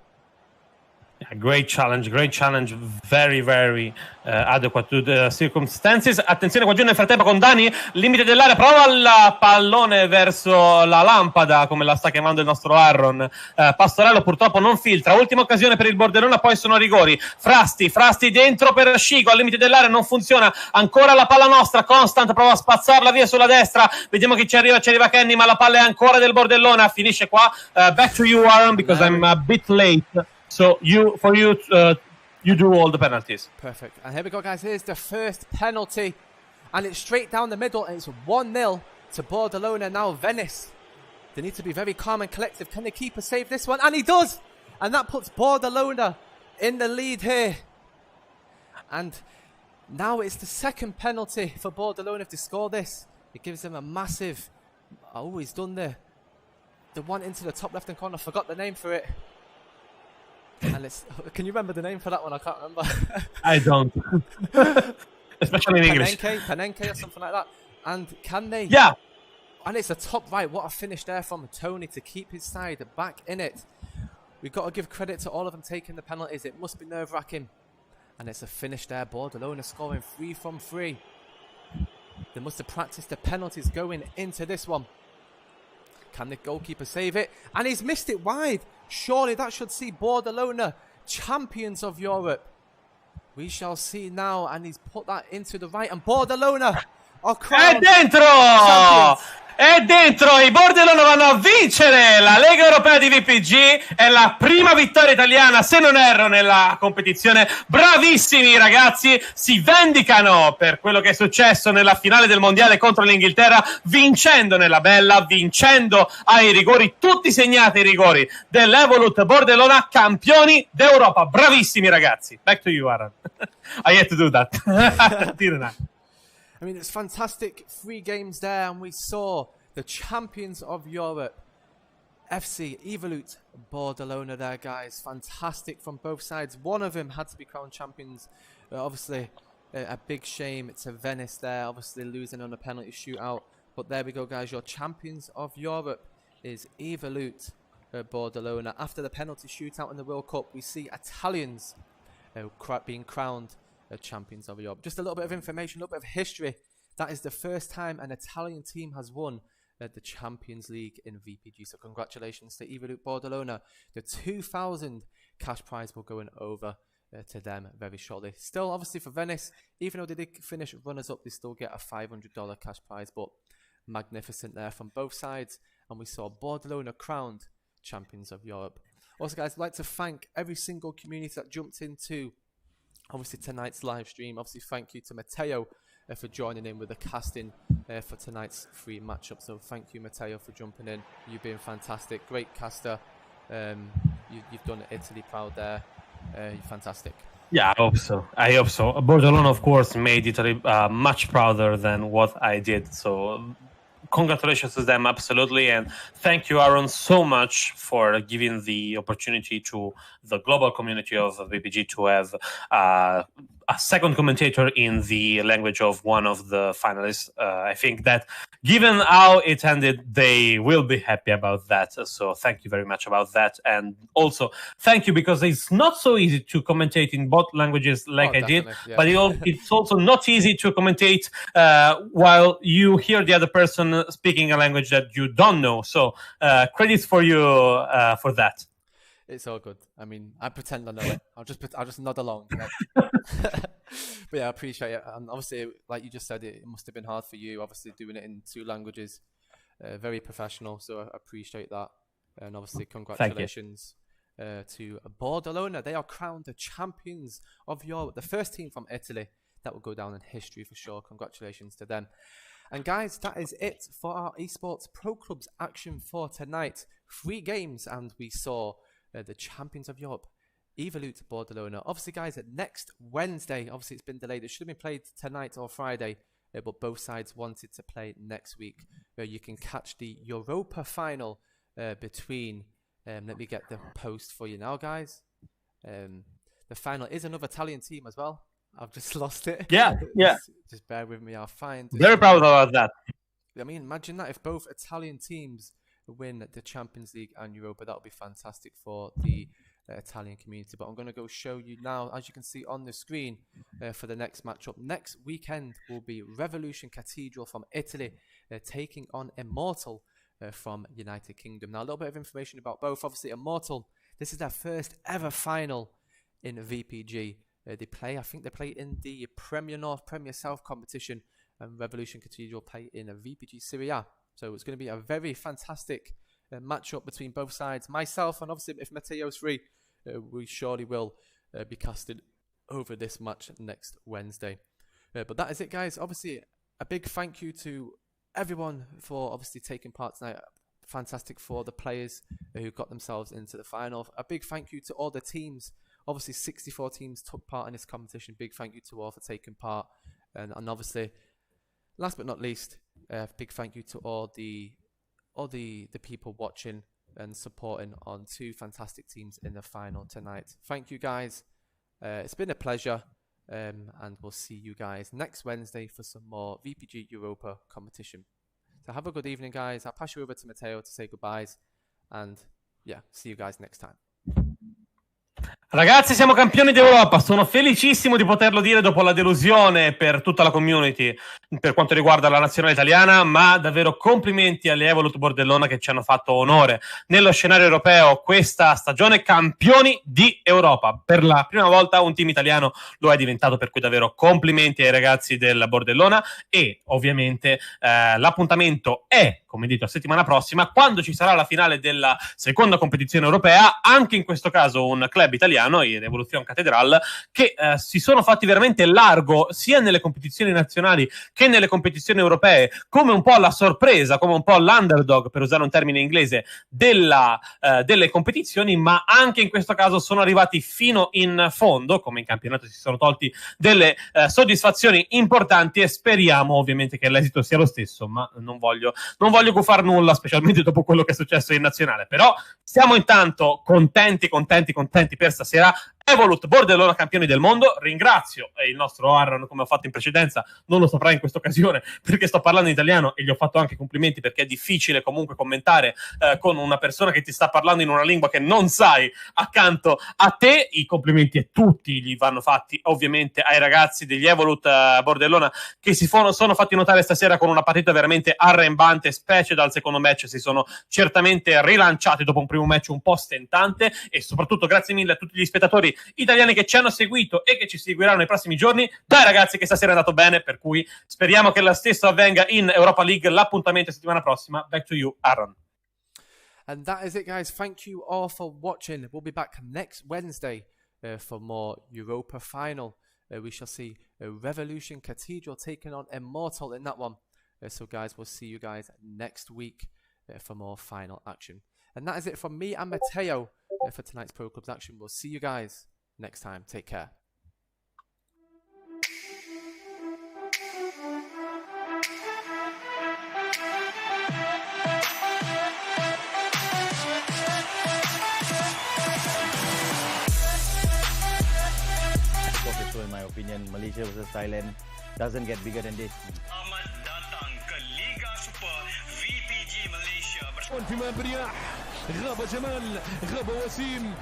S5: Great challenge, very very adequate to the circumstances. Attenzione qua giù nel frattempo con Dani, limite dell'area, prova il pallone verso la lampada, come la sta chiamando il nostro Aaron. Pastorello purtroppo non filtra, ultima occasione per il Bordellona, poi sono rigori. Frasti dentro per Scigo, al limite dell'area non funziona, ancora la palla nostra, Constant prova a spazzarla via sulla destra, vediamo chi ci arriva Kenny, ma la palla è ancora del Bordellona, finisce qua. Back to you Aaron, because I'm a bit late. So you do all the penalties.
S4: Perfect. And here we go, guys. Here's the first penalty. And it's straight down the middle. And it's 1-0 to Bordellona. Now Venice. They need to be very calm and collective. Can the keeper save this one? And he does. And that puts Bordellona in the lead here. And now it's the second penalty for Bordellona. If they score this, it gives them a massive... Oh, he's done the one into the top left-hand corner. I forgot the name for it. And it's, can you remember the name for that one? I can't remember.
S5: I don't. Especially in English.
S4: Penenke or something like that. And can they?
S5: Yeah.
S4: And it's a top right. What a finish there from Tony to keep his side back in it. We've got to give credit to all of them taking the penalties. It must be nerve-wracking. And it's a finish there. Bordellona scoring 3 from 3. They must have practiced the penalties going into this one. Can the goalkeeper save it? And he's missed it wide. Surely that should see Bordellona champions of Europe. We shall see now. And he's put that into the right. And Bordellona are crowned champions.
S5: E dentro i Bordellona vanno a vincere la Lega Europea di VPG, è la prima vittoria italiana se non erro nella competizione. Bravissimi ragazzi, si vendicano per quello che è successo nella finale del mondiale contro l'Inghilterra, vincendo nella bella, vincendo ai rigori, tutti segnati i rigori dell'Evolute Borderlona, campioni d'Europa. Bravissimi ragazzi. Back to you Aaron. I had to do that. Didn't I?
S4: I mean, it's fantastic. 3 games there, and we saw the champions of Europe, FC Evolute Borderlona there, guys. Fantastic from both sides. One of them had to be crowned champions. Obviously, a big shame to Venice there, obviously losing on a penalty shootout. But there we go, guys. Your champions of Europe is Evolute Borderlona. After the penalty shootout in the World Cup, we see Italians being crowned champions of Europe. Just a little bit of information, a little bit of history. That is the first time an Italian team has won the Champions League in VPG. So congratulations to Evolute Borderlona. The 2,000 cash prize will go over to them very shortly. Still, obviously for Venice, even though they did finish runners-up, they still get a $500 cash prize. But magnificent there from both sides. And we saw Bordellona crowned champions of Europe. Also, guys, I'd like to thank every single community that jumped into obviously tonight's live stream. Obviously thank you to Matteo for joining in with the casting for tonight's 3 matchup. So thank you Matteo for jumping in. You've been fantastic, great caster. You've done Italy proud there. You're fantastic.
S5: Yeah, I hope so. Bordellona of course made Italy much prouder than what I did, so congratulations to them, absolutely. And thank you, Aaron, so much for giving the opportunity to the global community of VPG to have a second commentator in the language of one of the finalists. I think that given how it ended, they will be happy about that. So thank you very much about that. And also thank you, because it's not so easy to commentate in both languages like I did, yeah. But it's also not easy to commentate while you hear the other person speaking a language that you don't know. So credits for you for that.
S4: It's all good. I mean, I pretend I know it. I'll just nod along. You know? But yeah, I appreciate it. And obviously, like you just said, it must have been hard for you. Obviously, doing it in 2 languages, very professional. So I appreciate that. And obviously, congratulations to Bordellona. They are crowned the champions of Europe, the first team from Italy that will go down in history for sure. Congratulations to them. And guys, that is it for our Esports Pro Clubs action for tonight. 3 games, and we saw the champions of Europe, Evolute Borderlona. Obviously, guys, next Wednesday, obviously it's been delayed. It should have been played tonight or Friday, but both sides wanted to play next week, where you can catch the Europa final between, let me get the post for you now, guys. The final is another Italian team as well. I've just lost it.
S5: Yeah.
S4: Just bear with me, I'll find it.
S5: Very proud about that.
S4: I mean, imagine that if both Italian teams win the Champions League and Europa. That would be fantastic for the Italian community. But I'm going to go show you now, as you can see on the screen, for the next matchup. Next weekend will be Revolution Cathedral from Italy taking on Immortal from United Kingdom. Now, a little bit of information about both. Obviously, Immortal, this is their first ever final in VPG. I think they play in the Premier North, Premier South competition, and Revolution Cathedral play in a VPG Serie A. So it's going to be a very fantastic matchup between both sides. Myself, and obviously if Matteo's free, we surely will be casted over this match next Wednesday. But that is it, guys. Obviously, a big thank you to everyone for obviously taking part tonight. Fantastic for the players who got themselves into the final. A big thank you to all the teams. Obviously, 64 teams took part in this competition. Big thank you to all for taking part. And obviously, last but not least, big thank you to all the people watching and supporting on two fantastic teams in the final tonight. Thank you, guys. It's been a pleasure. And we'll see you guys next Wednesday for some more VPG Europa competition. So have a good evening, guys. I'll pass you over to Matteo to say goodbyes. And yeah, see you guys next time.
S5: Ragazzi, siamo campioni d'Europa, sono felicissimo di poterlo dire dopo la delusione per tutta la community per quanto riguarda la nazionale italiana, ma davvero complimenti alle Evolute Borderlona che ci hanno fatto onore nello scenario europeo questa stagione, campioni di Europa. Per la prima volta un team italiano lo è diventato, per cui davvero complimenti ai ragazzi del Bordellona e ovviamente l'appuntamento è, come detto, la settimana prossima, quando ci sarà la finale della seconda competizione europea, anche in questo caso un club italiano, in Evoluzione Catedral, che si sono fatti veramente largo sia nelle competizioni nazionali che nelle competizioni europee, come un po' la sorpresa, come un po' l'underdog, per usare un termine inglese, delle competizioni, ma anche in questo caso sono arrivati fino in fondo, come in campionato si sono tolti delle soddisfazioni importanti e speriamo ovviamente che l'esito sia lo stesso, ma non voglio gufar nulla, specialmente dopo quello che è successo in nazionale. Però siamo intanto contenti per stasera. Evolute Borderlona campioni del mondo. Ringrazio il nostro Aaron, come ho fatto in precedenza, non lo saprà in questa occasione perché sto parlando in italiano e gli ho fatto anche complimenti, perché è difficile comunque commentare con una persona che ti sta parlando in una lingua che non sai accanto a te. I complimenti a tutti gli vanno fatti ovviamente ai ragazzi degli Evolute Borderlona che sono fatti notare stasera con una partita veramente arrembante, specie dal secondo match. Si sono certamente rilanciati dopo un primo match un po' stentante, e soprattutto grazie mille a tutti gli spettatori italiani che ci hanno seguito e che ci seguiranno nei prossimi giorni. Dai ragazzi, che stasera è andato bene, per cui speriamo che la stessa avvenga in Europa League. L'appuntamento è settimana prossima. Back to you, Aaron.
S4: And that is it, guys. Thank you all for watching. We'll be back next Wednesday for more Europa final. We shall see Revolution Cathedral taking on Immortal in that one. So guys, we'll see you guys next week for more final action. And that is it from me and Matteo for tonight's Pro Clubs action. We'll see you guys next time. Take care.
S1: So in my opinion, Malaysia versus Thailand doesn't get bigger than this.
S2: Selamat datang ke Liga Super VPG Malaysia bersama
S3: في ملعب رياح غاب جمال غاب وسيم